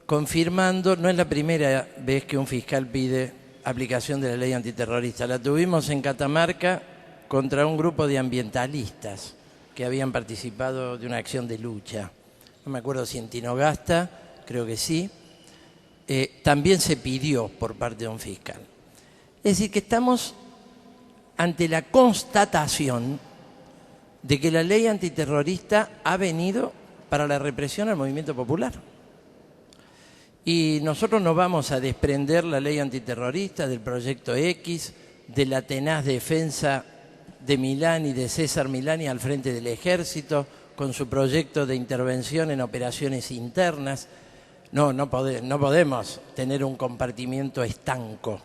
confirmando, no es la primera vez que un fiscal pide aplicación de la ley antiterrorista. La tuvimos en Catamarca contra un grupo de ambientalistas que habían participado de una acción de lucha. No me acuerdo si en Tinogasta, creo que sí. También se pidió por parte de un fiscal. Es decir, que estamos ante la constatación de que la ley antiterrorista ha venido para la represión al movimiento popular. Y nosotros no vamos a desprender la ley antiterrorista del Proyecto X, de la tenaz defensa de Milán y de César Milani al frente del Ejército, con su proyecto de intervención en operaciones internas. No podemos tener un compartimiento estanco,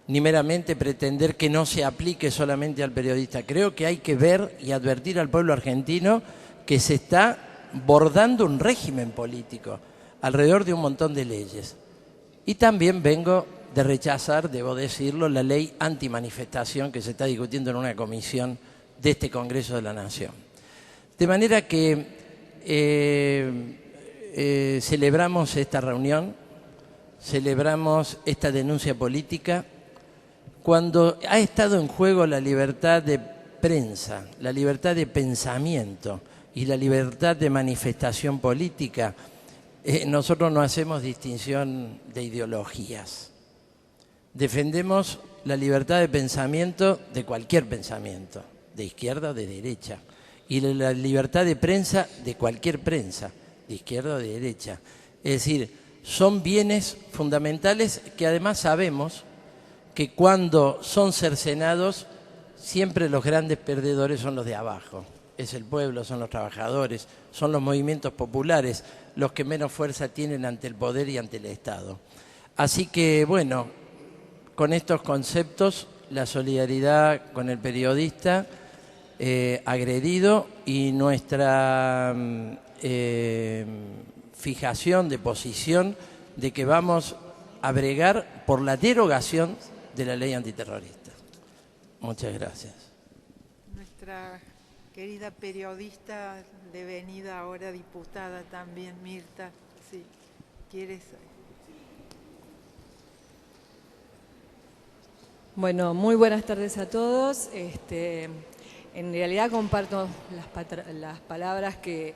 ni meramente pretender que no se aplique solamente al periodista. Creo que hay que ver y advertir al pueblo argentino que se está bordando un régimen político. alrededor de un montón de leyes. Y también vengo de rechazar, debo decirlo, la ley antimanifestación que se está discutiendo en una comisión de este Congreso de la Nación. De manera que celebramos esta reunión, celebramos esta denuncia política, cuando ha estado en juego la libertad de prensa, la libertad de pensamiento y la libertad de manifestación política. Nosotros no hacemos distinción de ideologías. Defendemos la libertad de pensamiento de cualquier pensamiento, de izquierda o de derecha, y la libertad de prensa de cualquier prensa, de izquierda o de derecha. Es decir, son bienes fundamentales que además sabemos que cuando son cercenados, siempre los grandes perdedores son los de abajo. Es el pueblo, son los trabajadores, son los movimientos populares los que menos fuerza tienen ante el poder y ante el Estado. Así que, bueno, con estos conceptos, la solidaridad con el periodista agredido y nuestra fijación de posición de que vamos a bregar por la derogación de la ley antiterrorista. Muchas gracias. Nuestra querida periodista, devenida ahora diputada también, Mirta, si quieres. Bueno, muy buenas tardes a todos. En realidad comparto las palabras que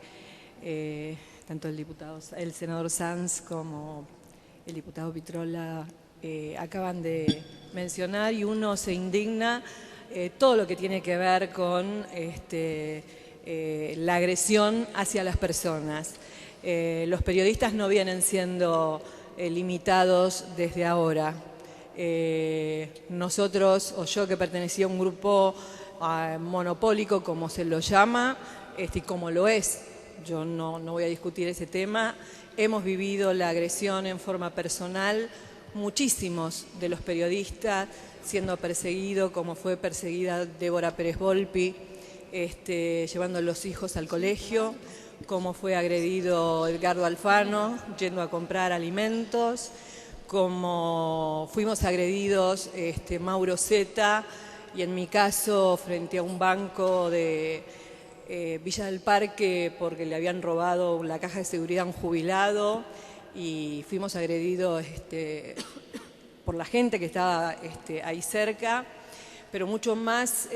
tanto el senador Sanz como el diputado Pitrola acaban de mencionar, y uno se indigna todo lo que tiene que ver con la agresión hacia las personas. Los periodistas no vienen siendo limitados desde ahora. Nosotros, o yo que pertenecía a un grupo monopólico, como se lo llama, y como lo es, yo no voy a discutir ese tema, hemos vivido la agresión en forma personal, muchísimos de los periodistas siendo perseguidos, como fue perseguida Débora Pérez Volpi, llevando a los hijos al colegio, como fue agredido Edgardo Alfano yendo a comprar alimentos, como fuimos agredidos Mauro Zeta, y en mi caso frente a un banco de Villa del Parque porque le habían robado la caja de seguridad a un jubilado, y fuimos agredidos por la gente que estaba ahí cerca. Pero mucho más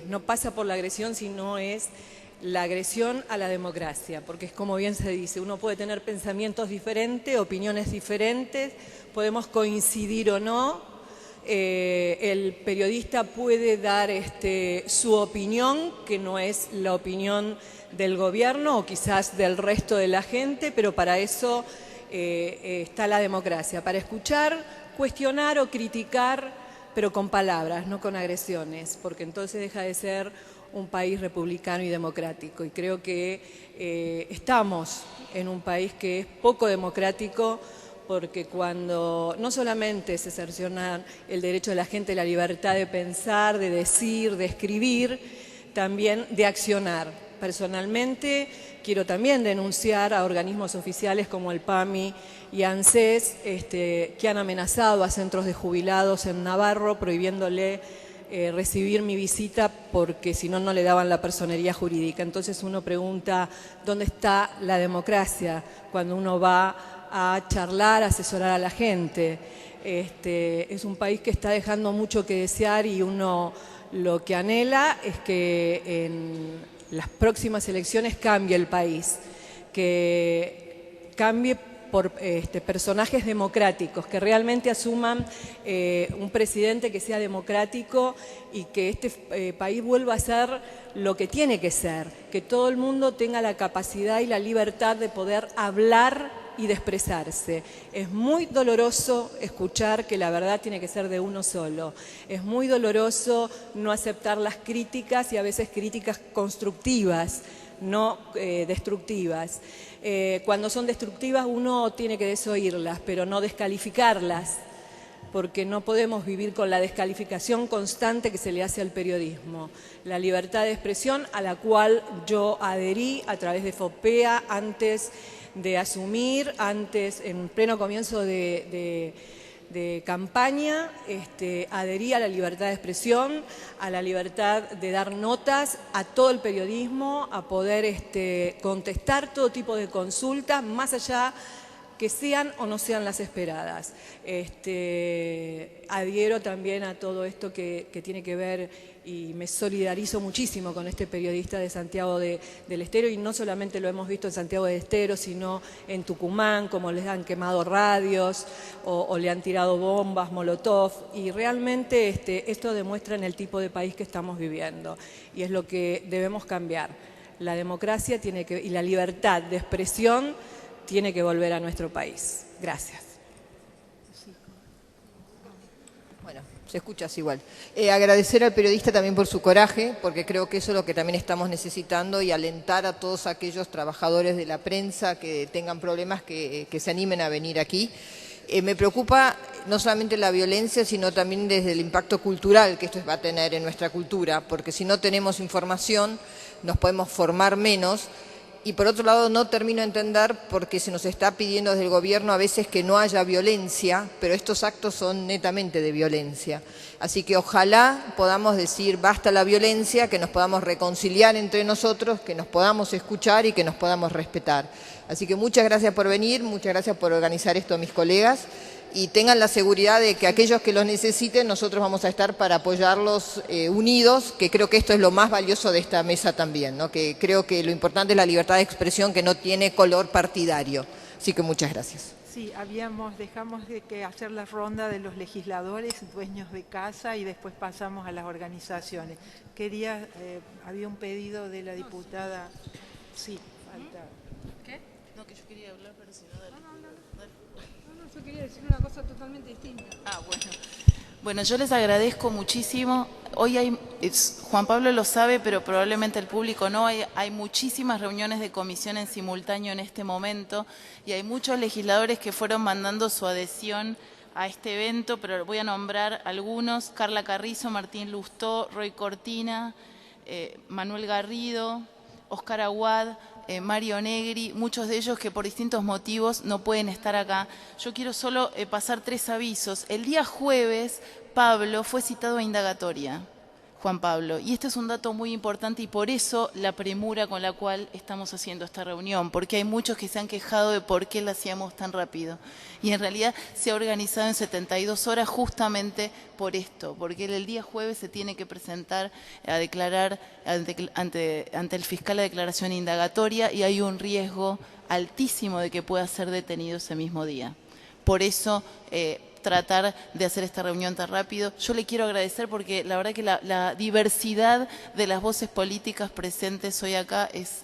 no pasa por la agresión, sino es la agresión a la democracia, porque es como bien se dice, uno puede tener pensamientos diferentes, opiniones diferentes, podemos coincidir o no, el periodista puede dar su opinión, que no es la opinión del gobierno o quizás del resto de la gente, pero para eso está la democracia, para escuchar, cuestionar o criticar, pero con palabras, no con agresiones, porque entonces deja de ser un país republicano y democrático. Y creo que estamos en un país que es poco democrático, porque cuando no solamente se cerciona el derecho de la gente, la libertad de pensar, de decir, de escribir, también de accionar. Personalmente quiero también denunciar a organismos oficiales como el PAMI y ANSES, que han amenazado a centros de jubilados en Navarro, prohibiéndole recibir mi visita porque si no, no le daban la personería jurídica. Entonces uno pregunta, ¿dónde está la democracia cuando uno va a charlar, a asesorar a la gente? Es un país que está dejando mucho que desear, y uno lo que anhela es que en las próximas elecciones cambie el país, que cambie por personajes democráticos, que realmente asuman un presidente que sea democrático y que este país vuelva a ser lo que tiene que ser, que todo el mundo tenga la capacidad y la libertad de poder hablar y de expresarse. Es muy doloroso escuchar que la verdad tiene que ser de uno solo. Es muy doloroso no aceptar las críticas, y a veces críticas constructivas, no destructivas. Cuando son destructivas uno tiene que desoírlas, pero no descalificarlas, porque no podemos vivir con la descalificación constante que se le hace al periodismo. La libertad de expresión, a la cual yo adherí a través de FOPEA antes de asumir antes, en pleno comienzo de campaña, adhería a la libertad de expresión, a la libertad de dar notas, a todo el periodismo, a poder contestar todo tipo de consultas, más allá que sean o no sean las esperadas. Adhiero también a todo esto que tiene que ver, y me solidarizo muchísimo con este periodista de Santiago del Estero, y no solamente lo hemos visto en Santiago del Estero, sino en Tucumán, como les han quemado radios o le han tirado bombas, molotov, y realmente esto demuestra en el tipo de país que estamos viviendo, y es lo que debemos cambiar. La democracia y la libertad de expresión tiene que volver a nuestro país. Gracias. Bueno, se escucha así igual. Agradecer al periodista también por su coraje, porque creo que eso es lo que también estamos necesitando, y alentar a todos aquellos trabajadores de la prensa que tengan problemas que se animen a venir aquí. Me preocupa no solamente la violencia, sino también desde el impacto cultural que esto va a tener en nuestra cultura, porque si no tenemos información nos podemos formar menos. Y por otro lado no termino de entender porque se nos está pidiendo desde el gobierno a veces que no haya violencia, pero estos actos son netamente de violencia. Así que ojalá podamos decir basta la violencia, que nos podamos reconciliar entre nosotros, que nos podamos escuchar y que nos podamos respetar. Así que muchas gracias por venir, muchas gracias por organizar esto a mis colegas, y tengan la seguridad de que aquellos que los necesiten, nosotros vamos a estar para apoyarlos unidos, que creo que esto es lo más valioso de esta mesa también, ¿no? Que creo que lo importante es la libertad de expresión, que no tiene color partidario. Así que muchas gracias. Sí, dejamos de hacer la ronda de los legisladores, dueños de casa, y después pasamos a las organizaciones. Había un pedido de la diputada. Sí, falta. ¿Qué? No, que yo quería hablar, pero si no, dale. Yo quería decir una cosa totalmente distinta. Bueno. Bueno, yo les agradezco muchísimo. Hoy Juan Pablo lo sabe, pero probablemente el público no. Hay muchísimas reuniones de comisión en simultáneo en este momento, y hay muchos legisladores que fueron mandando su adhesión a este evento, pero voy a nombrar algunos: Carla Carrizo, Martín Lustó, Roy Cortina, Manuel Garrido, Oscar Aguad, Mario Negri, muchos de ellos que por distintos motivos no pueden estar acá. Yo quiero solo pasar 3 avisos. El día jueves, Pablo fue citado a indagatoria, Juan Pablo, y este es un dato muy importante, y por eso la premura con la cual estamos haciendo esta reunión, porque hay muchos que se han quejado de por qué la hacíamos tan rápido, y en realidad se ha organizado en 72 horas justamente por esto, porque el día jueves se tiene que presentar a declarar ante el fiscal la declaración indagatoria, y hay un riesgo altísimo de que pueda ser detenido ese mismo día. Por eso tratar de hacer esta reunión tan rápido. Yo le quiero agradecer porque la verdad que la diversidad de las voces políticas presentes hoy acá es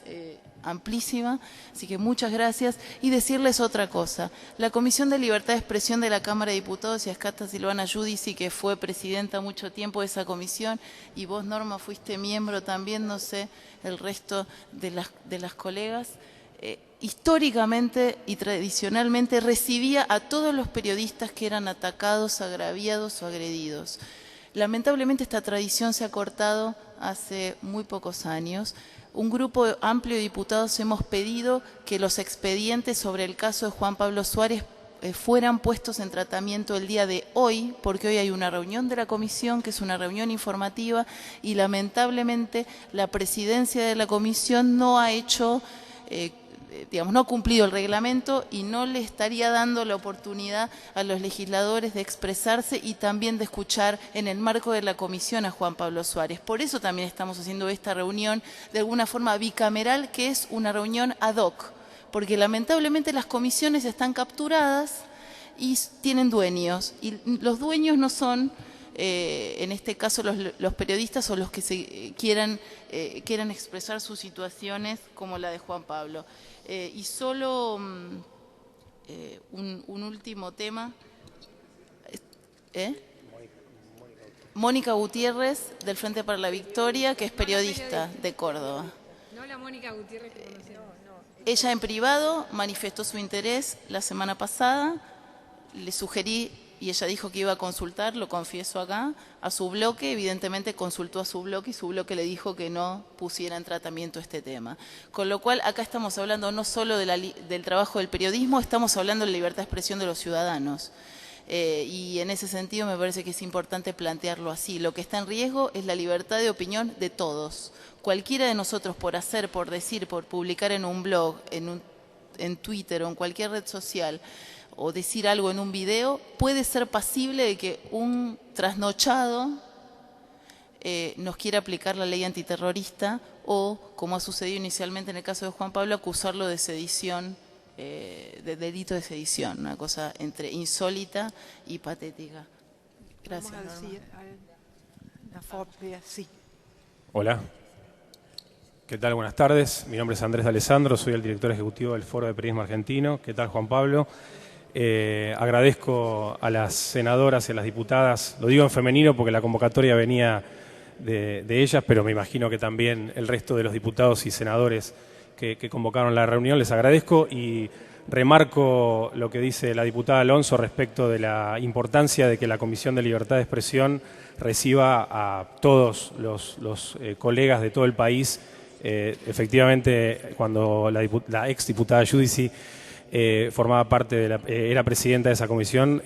amplísima, así que muchas gracias. Y decirles otra cosa: la Comisión de Libertad de Expresión de la Cámara de Diputados, y Escata Silvana Giudici, que fue presidenta mucho tiempo de esa comisión, y vos, Norma, fuiste miembro también, no sé, el resto de las colegas, históricamente y tradicionalmente recibía a todos los periodistas que eran atacados, agraviados o agredidos. Lamentablemente esta tradición se ha cortado hace muy pocos años. Un grupo amplio de diputados hemos pedido que los expedientes sobre el caso de Juan Pablo Suárez fueran puestos en tratamiento el día de hoy, porque hoy hay una reunión de la comisión, que es una reunión informativa, y lamentablemente la presidencia de la comisión no ha hecho no ha cumplido el reglamento, y no le estaría dando la oportunidad a los legisladores de expresarse y también de escuchar en el marco de la comisión a Juan Pablo Suárez. Por eso también estamos haciendo esta reunión de alguna forma bicameral, que es una reunión ad hoc, porque lamentablemente las comisiones están capturadas y tienen dueños, y los dueños no son en este caso los periodistas o los que quieran expresar sus situaciones como la de Juan Pablo. Y solo un último tema. Mónica Gutiérrez, del Frente para la Victoria, que es periodista de Córdoba. No la Mónica Gutiérrez que conocemos. Ella en privado manifestó su interés la semana pasada. Le sugerí y ella dijo que iba a consultar, lo confieso acá, a su bloque. Evidentemente consultó a su bloque y su bloque le dijo que no pusiera en tratamiento este tema. Con lo cual acá estamos hablando no solo del trabajo del periodismo, estamos hablando de la libertad de expresión de los ciudadanos. Y en ese sentido me parece que es importante plantearlo así. Lo que está en riesgo es la libertad de opinión de todos. Cualquiera de nosotros, por hacer, por decir, por publicar en un blog, en Twitter o en cualquier red social, o decir algo en un video, puede ser pasible de que un trasnochado nos quiera aplicar la ley antiterrorista o, como ha sucedido inicialmente en el caso de Juan Pablo, acusarlo de sedición, de delito de sedición, una cosa entre insólita y patética. Gracias. Hola. ¿Qué tal? Buenas tardes. Mi nombre es Andrés D'Alessandro, soy el director ejecutivo del Foro de Periodismo Argentino. ¿Qué tal, Juan Pablo? Agradezco a las senadoras y a las diputadas, lo digo en femenino porque la convocatoria venía de ellas, pero me imagino que también el resto de los diputados y senadores que convocaron la reunión, les agradezco y remarco lo que dice la diputada Alonso respecto de la importancia de que la Comisión de Libertad de Expresión reciba a todos los colegas de todo el país. Efectivamente, cuando la ex diputada Giudici formaba parte era presidenta de esa comisión,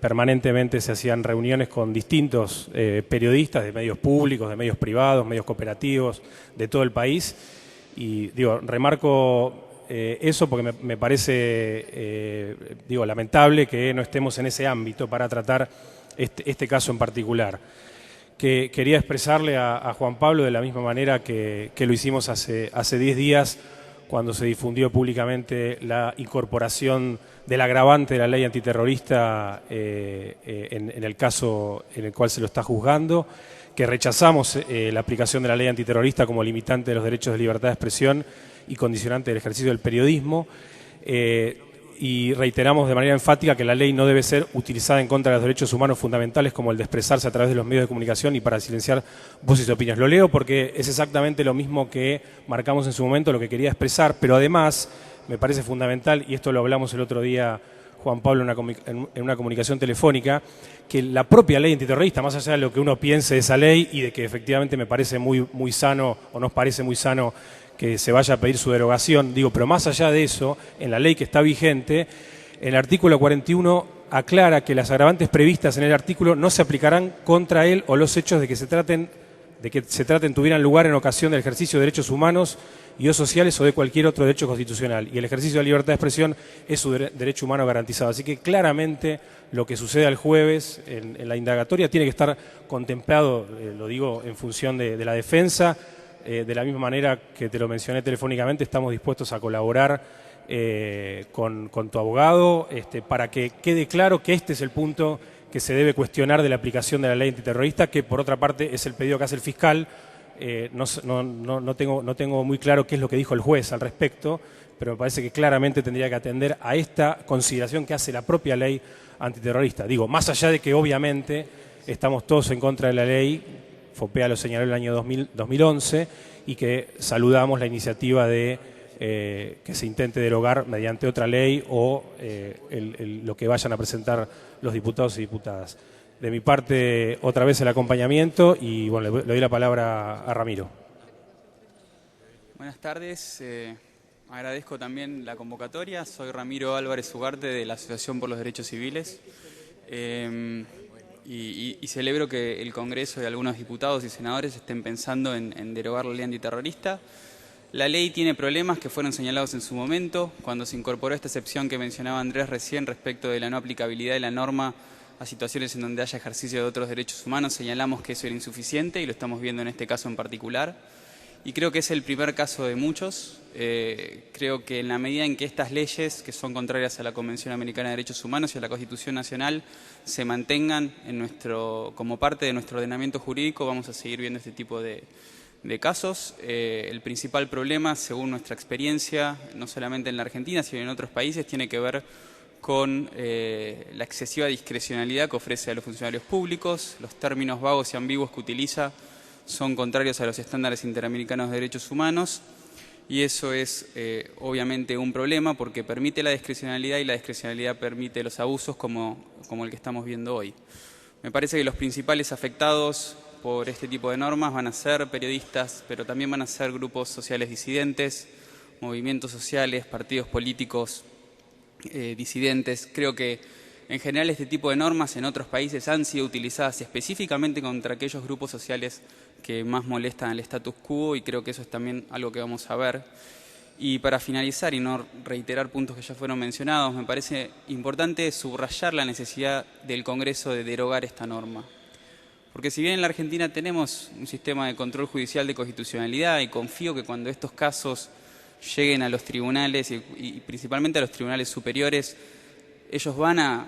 permanentemente se hacían reuniones con distintos periodistas de medios públicos, de medios privados, medios cooperativos, de todo el país. Y remarco eso porque me parece lamentable que no estemos en ese ámbito para tratar este caso en particular. Que quería expresarle a Juan Pablo de la misma manera que lo hicimos hace 10 días cuando se difundió públicamente la incorporación del agravante de la ley antiterrorista en el caso en el cual se lo está juzgando, que rechazamos la aplicación de la ley antiterrorista como limitante de los derechos de libertad de expresión y condicionante del ejercicio del periodismo, y reiteramos de manera enfática que la ley no debe ser utilizada en contra de los derechos humanos fundamentales como el de expresarse a través de los medios de comunicación y para silenciar voces y opiniones. Lo leo porque es exactamente lo mismo que marcamos en su momento, lo que quería expresar, pero además me parece fundamental, y esto lo hablamos el otro día, Juan Pablo, en una comunicación telefónica, que la propia ley antiterrorista, más allá de lo que uno piense de esa ley y de que efectivamente me parece muy sano o nos parece muy sano que se vaya a pedir su derogación, pero más allá de eso, en la ley que está vigente, el artículo 41 aclara que las agravantes previstas en el artículo no se aplicarán contra él o los hechos de que se traten tuvieran lugar en ocasión del ejercicio de derechos humanos y o sociales o de cualquier otro derecho constitucional. Y el ejercicio de la libertad de expresión es su derecho humano garantizado. Así que claramente lo que suceda el jueves en la indagatoria tiene que estar contemplado, lo digo en función de la defensa. De la misma manera que te lo mencioné telefónicamente, estamos dispuestos a colaborar con tu abogado para que quede claro que este es el punto que se debe cuestionar de la aplicación de la ley antiterrorista, que por otra parte es el pedido que hace el fiscal. No tengo muy claro qué es lo que dijo el juez al respecto, pero me parece que claramente tendría que atender a esta consideración que hace la propia ley antiterrorista. Más allá de que obviamente estamos todos en contra de la ley, FOPEA lo señaló en el año 2011, y que saludamos la iniciativa de que se intente derogar mediante otra ley o lo que vayan a presentar los diputados y diputadas. De mi parte, otra vez el acompañamiento y le doy la palabra a Ramiro. Buenas tardes, agradezco también la convocatoria. Soy Ramiro Álvarez Ugarte de la Asociación por los Derechos Civiles. Y celebro que el Congreso y algunos diputados y senadores estén pensando en derogar la ley antiterrorista. La ley tiene problemas que fueron señalados en su momento, cuando se incorporó esta excepción que mencionaba Andrés recién respecto de la no aplicabilidad de la norma a situaciones en donde haya ejercicio de otros derechos humanos. Señalamos que eso era insuficiente y lo estamos viendo en este caso en particular. Y creo que es el primer caso de muchos. Creo que en la medida en que estas leyes, que son contrarias a la Convención Americana de Derechos Humanos y a la Constitución Nacional, se mantengan como parte de nuestro ordenamiento jurídico, vamos a seguir viendo este tipo de casos. El principal problema, según nuestra experiencia, no solamente en la Argentina, sino en otros países, tiene que ver con la excesiva discrecionalidad que ofrece a los funcionarios públicos. Los términos vagos y ambiguos que utiliza son contrarios a los estándares interamericanos de derechos humanos y eso es obviamente un problema porque permite la discrecionalidad y la discrecionalidad permite los abusos como el que estamos viendo hoy. Me parece que los principales afectados por este tipo de normas van a ser periodistas, pero también van a ser grupos sociales disidentes, movimientos sociales, partidos políticos disidentes. Creo que en general este tipo de normas en otros países han sido utilizadas específicamente contra aquellos grupos sociales que más molestan al status quo y creo que eso es también algo que vamos a ver. Y para finalizar y no reiterar puntos que ya fueron mencionados, me parece importante subrayar la necesidad del Congreso de derogar esta norma. Porque si bien en la Argentina tenemos un sistema de control judicial de constitucionalidad y confío que cuando estos casos lleguen a los tribunales y principalmente a los tribunales superiores, ellos van a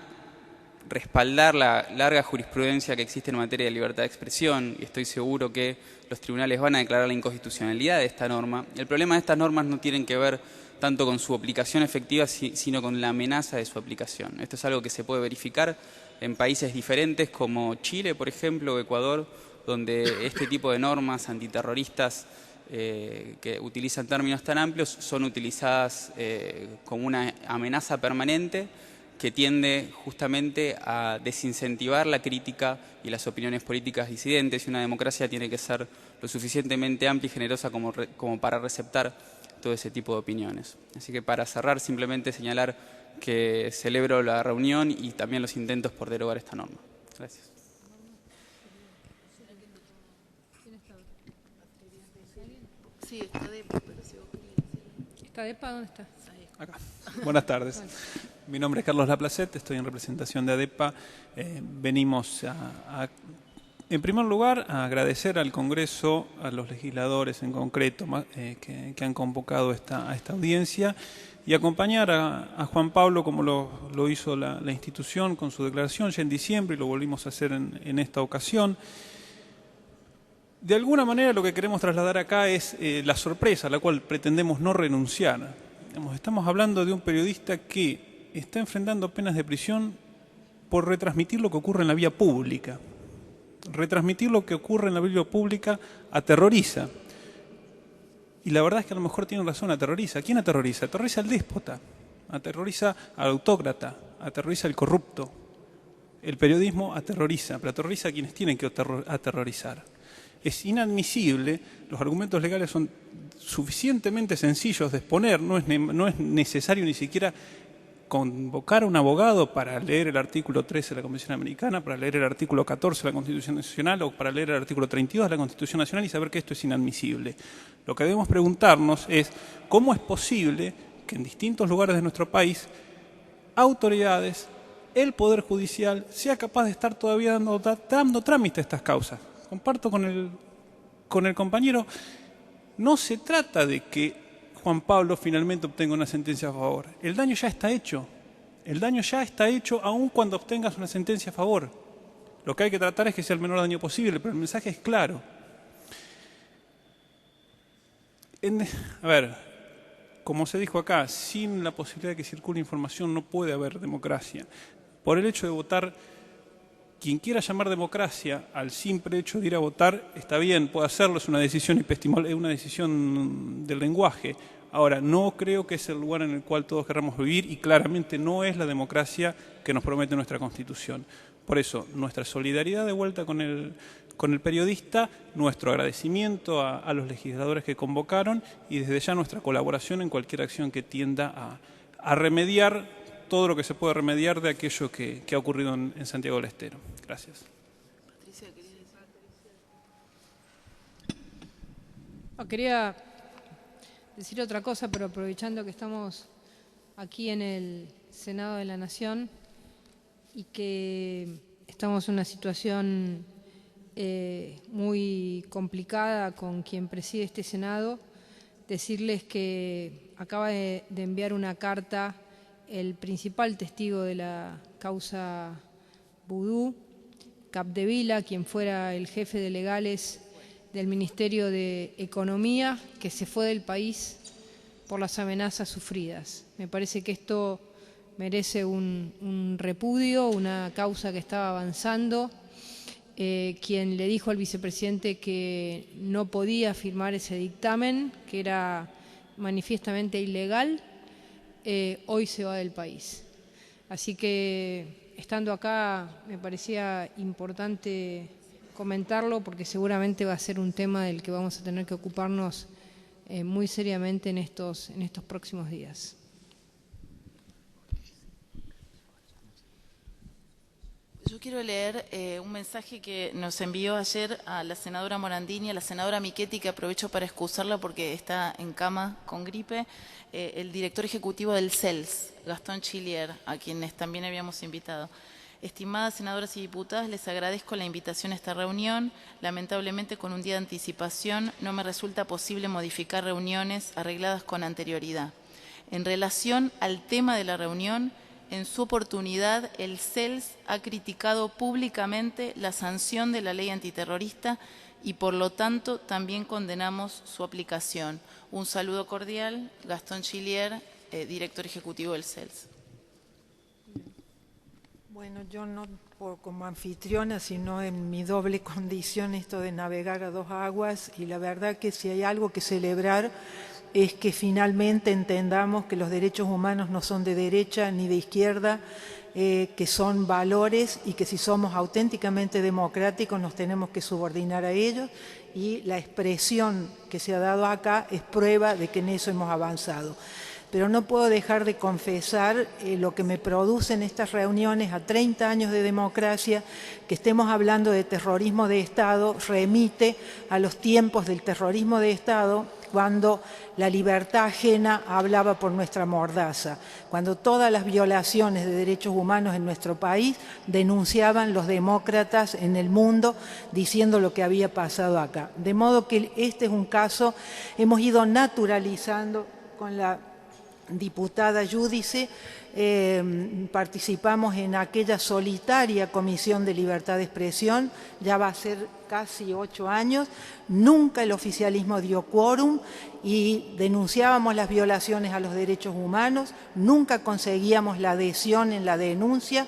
respaldar la larga jurisprudencia que existe en materia de libertad de expresión y estoy seguro que los tribunales van a declarar la inconstitucionalidad de esta norma. El problema de estas normas no tienen que ver tanto con su aplicación efectiva, sino con la amenaza de su aplicación. Esto es algo que se puede verificar en países diferentes como Chile, por ejemplo, o Ecuador, donde este tipo de normas antiterroristas que utilizan términos tan amplios son utilizadas como una amenaza permanente que tiende justamente a desincentivar la crítica y las opiniones políticas disidentes y una democracia tiene que ser lo suficientemente amplia y generosa como para receptar todo ese tipo de opiniones. Así que para cerrar simplemente señalar que celebro la reunión y también los intentos por derogar esta norma. Gracias. Sí, está DEPA, pero si vos querés. ¿Está DEPA? ¿Dónde está? Acá. Buenas tardes. Mi nombre es Carlos Laplacet, estoy en representación de ADEPA. Venimos en primer lugar, a agradecer al Congreso, a los legisladores en concreto que han convocado a esta audiencia y acompañar a Juan Pablo como lo hizo la institución con su declaración ya en diciembre y lo volvimos a hacer en esta ocasión. De alguna manera lo que queremos trasladar acá es la sorpresa a la cual pretendemos no renunciar. Estamos hablando de un periodista que está enfrentando penas de prisión por retransmitir lo que ocurre en la vía pública. Retransmitir lo que ocurre en la vía pública aterroriza. Y la verdad es que a lo mejor tiene razón, aterroriza. ¿Quién aterroriza? Aterroriza al déspota, aterroriza al autócrata, aterroriza al corrupto. El periodismo aterroriza, pero aterroriza a quienes tienen que aterrorizar. Es inadmisible, los argumentos legales son suficientemente sencillos de exponer, no es necesario ni siquiera convocar a un abogado para leer el artículo 13 de la Convención Americana, para leer el artículo 14 de la Constitución Nacional o para leer el artículo 32 de la Constitución Nacional y saber que esto es inadmisible. Lo que debemos preguntarnos es cómo es posible que en distintos lugares de nuestro país autoridades, el Poder Judicial, sea capaz de estar todavía dando trámite a estas causas. Comparto con el compañero, no se trata de que Juan Pablo finalmente obtenga una sentencia a favor. El daño ya está hecho. El daño ya está hecho aun cuando obtengas una sentencia a favor. Lo que hay que tratar es que sea el menor daño posible, pero el mensaje es claro. A ver, como se dijo acá, sin la posibilidad de que circule información no puede haber democracia. Por el hecho de votar, quien quiera llamar democracia al simple hecho de ir a votar, está bien, puede hacerlo, es una decisión epistemológica, es una decisión del lenguaje. Ahora, no creo que es el lugar en el cual todos querramos vivir y claramente no es la democracia que nos promete nuestra Constitución. Por eso, nuestra solidaridad de vuelta con el periodista, nuestro agradecimiento a los legisladores que convocaron y desde ya nuestra colaboración en cualquier acción que tienda a remediar todo lo que se puede remediar de aquello que ha ocurrido en Santiago del Estero. Gracias. Patricia, ¿querías decir? Quería decir otra cosa, pero aprovechando que estamos aquí en el Senado de la Nación y que estamos en una situación muy complicada con quien preside este Senado, decirles que acaba de enviar una carta el principal testigo de la causa Vudú, Capdevila, quien fuera el jefe de legales del Ministerio de Economía, que se fue del país por las amenazas sufridas. Me parece que esto merece un repudio, una causa que estaba avanzando. Quien le dijo al vicepresidente que no podía firmar ese dictamen, que era manifiestamente ilegal, hoy se va del país. Así que, estando acá, me parecía importante comentarlo porque seguramente va a ser un tema del que vamos a tener que ocuparnos muy seriamente en estos próximos días. Yo quiero leer un mensaje que nos envió ayer a la senadora Morandini, a la senadora Michetti, que aprovecho para excusarla porque está en cama con gripe, el director ejecutivo del CELS, Gastón Chilier, a quienes también habíamos invitado. Estimadas senadoras y diputadas, les agradezco la invitación a esta reunión. Lamentablemente, con un día de anticipación, no me resulta posible modificar reuniones arregladas con anterioridad. En relación al tema de la reunión, en su oportunidad, el CELS ha criticado públicamente la sanción de la ley antiterrorista y, por lo tanto, también condenamos su aplicación. Un saludo cordial, Gastón Chilier, director ejecutivo del CELS. Bueno, yo no como anfitriona, sino en mi doble condición, esto de navegar a dos aguas, y la verdad que si hay algo que celebrar es que finalmente entendamos que los derechos humanos no son de derecha ni de izquierda, que son valores y que si somos auténticamente democráticos nos tenemos que subordinar a ellos, y la expresión que se ha dado acá es prueba de que en eso hemos avanzado. Pero no puedo dejar de confesar lo que me produce en estas reuniones a 30 años de democracia, que estemos hablando de terrorismo de Estado, remite a los tiempos del terrorismo de Estado, cuando la libertad ajena hablaba por nuestra mordaza, cuando todas las violaciones de derechos humanos en nuestro país denunciaban los demócratas en el mundo diciendo lo que había pasado acá. De modo que este es un caso, hemos ido naturalizando con la diputada Giudice, participamos en aquella solitaria Comisión de Libertad de Expresión, ya va a ser casi 8 años, nunca el oficialismo dio quórum y denunciábamos las violaciones a los derechos humanos, nunca conseguíamos la adhesión en la denuncia,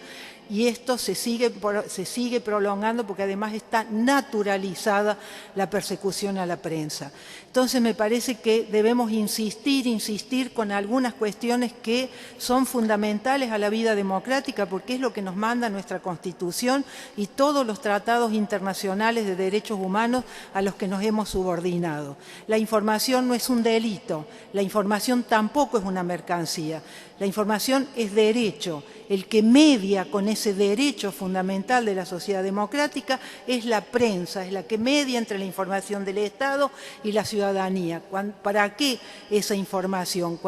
y esto se sigue prolongando porque además está naturalizada la persecución a la prensa. Entonces me parece que debemos insistir con algunas cuestiones que son fundamentales a la vida democrática, porque es lo que nos manda nuestra Constitución y todos los tratados internacionales de derechos humanos a los que nos hemos subordinado. La información no es un delito, la información tampoco es una mercancía. La información es derecho. El que media con ese derecho fundamental de la sociedad democrática es la prensa, es la que media entre la información del Estado y la ciudadanía. ¿Para qué esa información?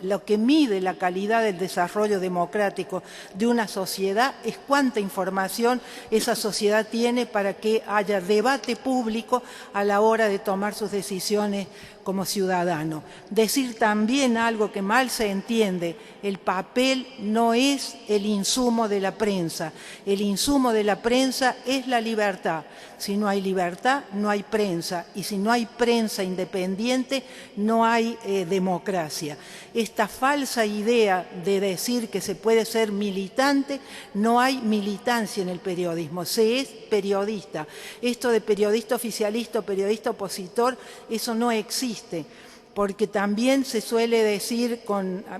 Lo que mide la calidad del desarrollo democrático de una sociedad es cuánta información esa sociedad tiene para que haya debate público a la hora de tomar sus decisiones como ciudadano. Decir también algo que mal se entiende: el papel no es el insumo de la prensa, el insumo de la prensa es la libertad. Si no hay libertad, no hay prensa, y si no hay prensa independiente, no hay democracia. Esta falsa idea de decir que se puede ser militante, no hay militancia en el periodismo, se es periodista. Esto de periodista oficialista o periodista opositor, eso no existe. Porque también se suele decir,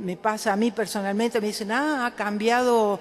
me pasa a mí personalmente, me dicen, ha cambiado,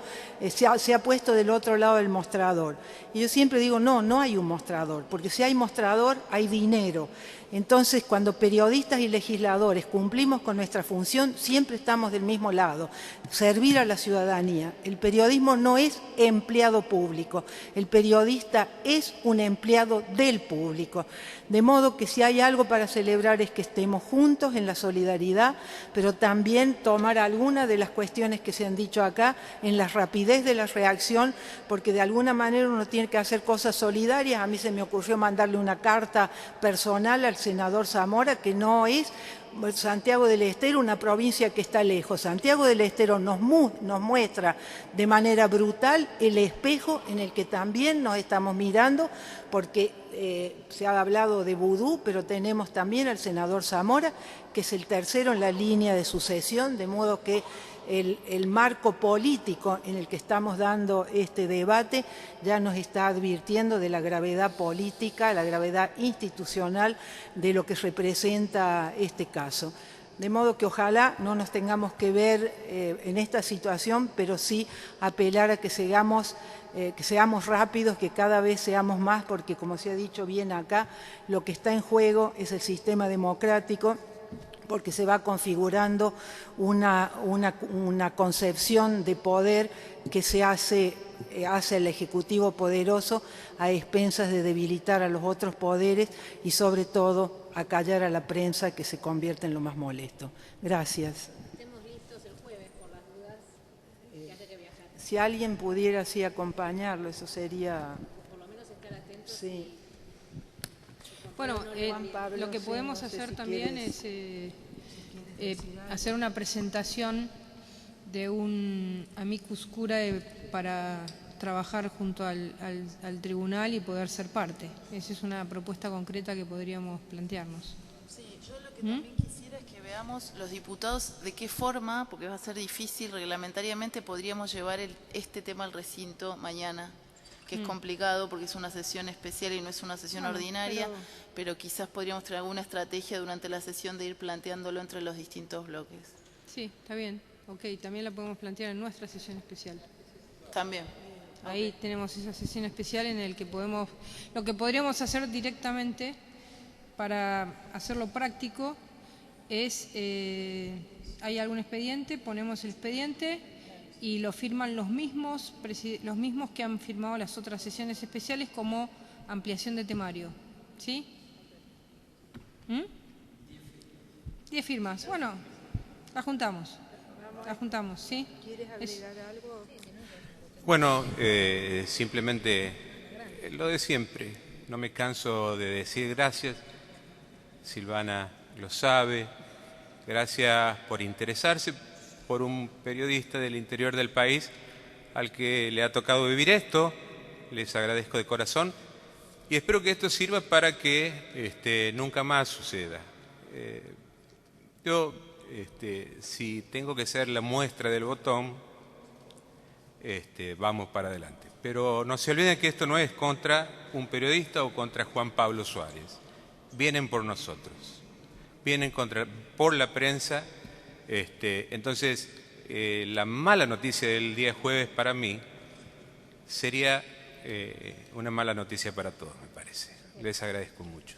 se ha puesto del otro lado del mostrador. Y yo siempre digo, no hay un mostrador, porque si hay mostrador, hay dinero. Entonces, cuando periodistas y legisladores cumplimos con nuestra función, siempre estamos del mismo lado, servir a la ciudadanía. El periodismo no es empleado público, el periodista es un empleado del público. De modo que si hay algo para celebrar es que estemos juntos en la solidaridad, pero también tomar algunas de las cuestiones que se han dicho acá en la rapidez de la reacción, porque de alguna manera uno tiene que hacer cosas solidarias. A mí se me ocurrió mandarle una carta personal al senador Zamora, que no es Santiago del Estero una provincia que está lejos. Santiago del Estero nos muestra de manera brutal el espejo en el que también nos estamos mirando, porque se ha hablado de vudú, pero tenemos también al senador Zamora, que es el tercero en la línea de sucesión, de modo que el marco político en el que estamos dando este debate ya nos está advirtiendo de la gravedad política, la gravedad institucional de lo que representa este caso. De modo que ojalá no nos tengamos que ver en esta situación, pero sí apelar a que seamos rápidos, que cada vez seamos más, porque como se ha dicho bien acá, lo que está en juego es el sistema democrático, porque se va configurando una concepción de poder que se hace el Ejecutivo poderoso a expensas de debilitar a los otros poderes y sobre todo acallar a la prensa, que se convierte en lo más molesto. Gracias. Estemos listos el jueves por las dudas que haya que viajar. Si alguien pudiera así acompañarlo, eso sería... Por lo menos estar atentos. Sí. Bueno, lo que podemos hacer también es hacer una presentación de un amicus curiae para trabajar junto al tribunal y poder ser parte. Esa es una propuesta concreta que podríamos plantearnos. Sí, yo lo que también quisiera es que veamos los diputados de qué forma, porque va a ser difícil reglamentariamente, podríamos llevar este tema al recinto mañana, que es complicado porque es una sesión especial y no es una sesión ordinaria, pero quizás podríamos tener alguna estrategia durante la sesión de ir planteándolo entre los distintos bloques. Sí, está bien. Ok, también la podemos plantear en nuestra sesión especial. También. Ahí tenemos esa sesión especial en el que podemos... Lo que podríamos hacer directamente para hacerlo práctico es... hay algún expediente, ponemos el expediente y lo firman los mismos que han firmado las otras sesiones especiales como ampliación de temario. ¿Sí? 10 firmas. Bueno, la juntamos. La juntamos, ¿sí? ¿Quieres agregar algo? Bueno, simplemente lo de siempre. No me canso de decir gracias. Silvana lo sabe. Gracias por interesarse por un periodista del interior del país al que le ha tocado vivir esto. Les agradezco de corazón y espero que esto sirva para que nunca más suceda. Yo, si tengo que ser la muestra del botón, vamos para adelante. Pero no se olviden que esto no es contra un periodista o contra Juan Pablo Suárez. Vienen por nosotros, vienen por la prensa. Entonces, la mala noticia del día jueves para mí sería una mala noticia para todos, me parece. Les agradezco mucho.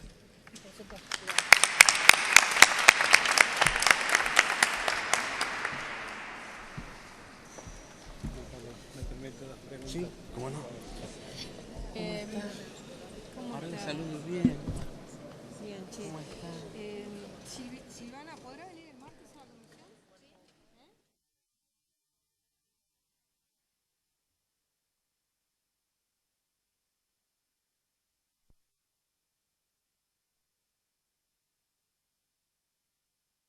Sí, ¿cómo no? ¿Cómo Ahora está? saludos bien.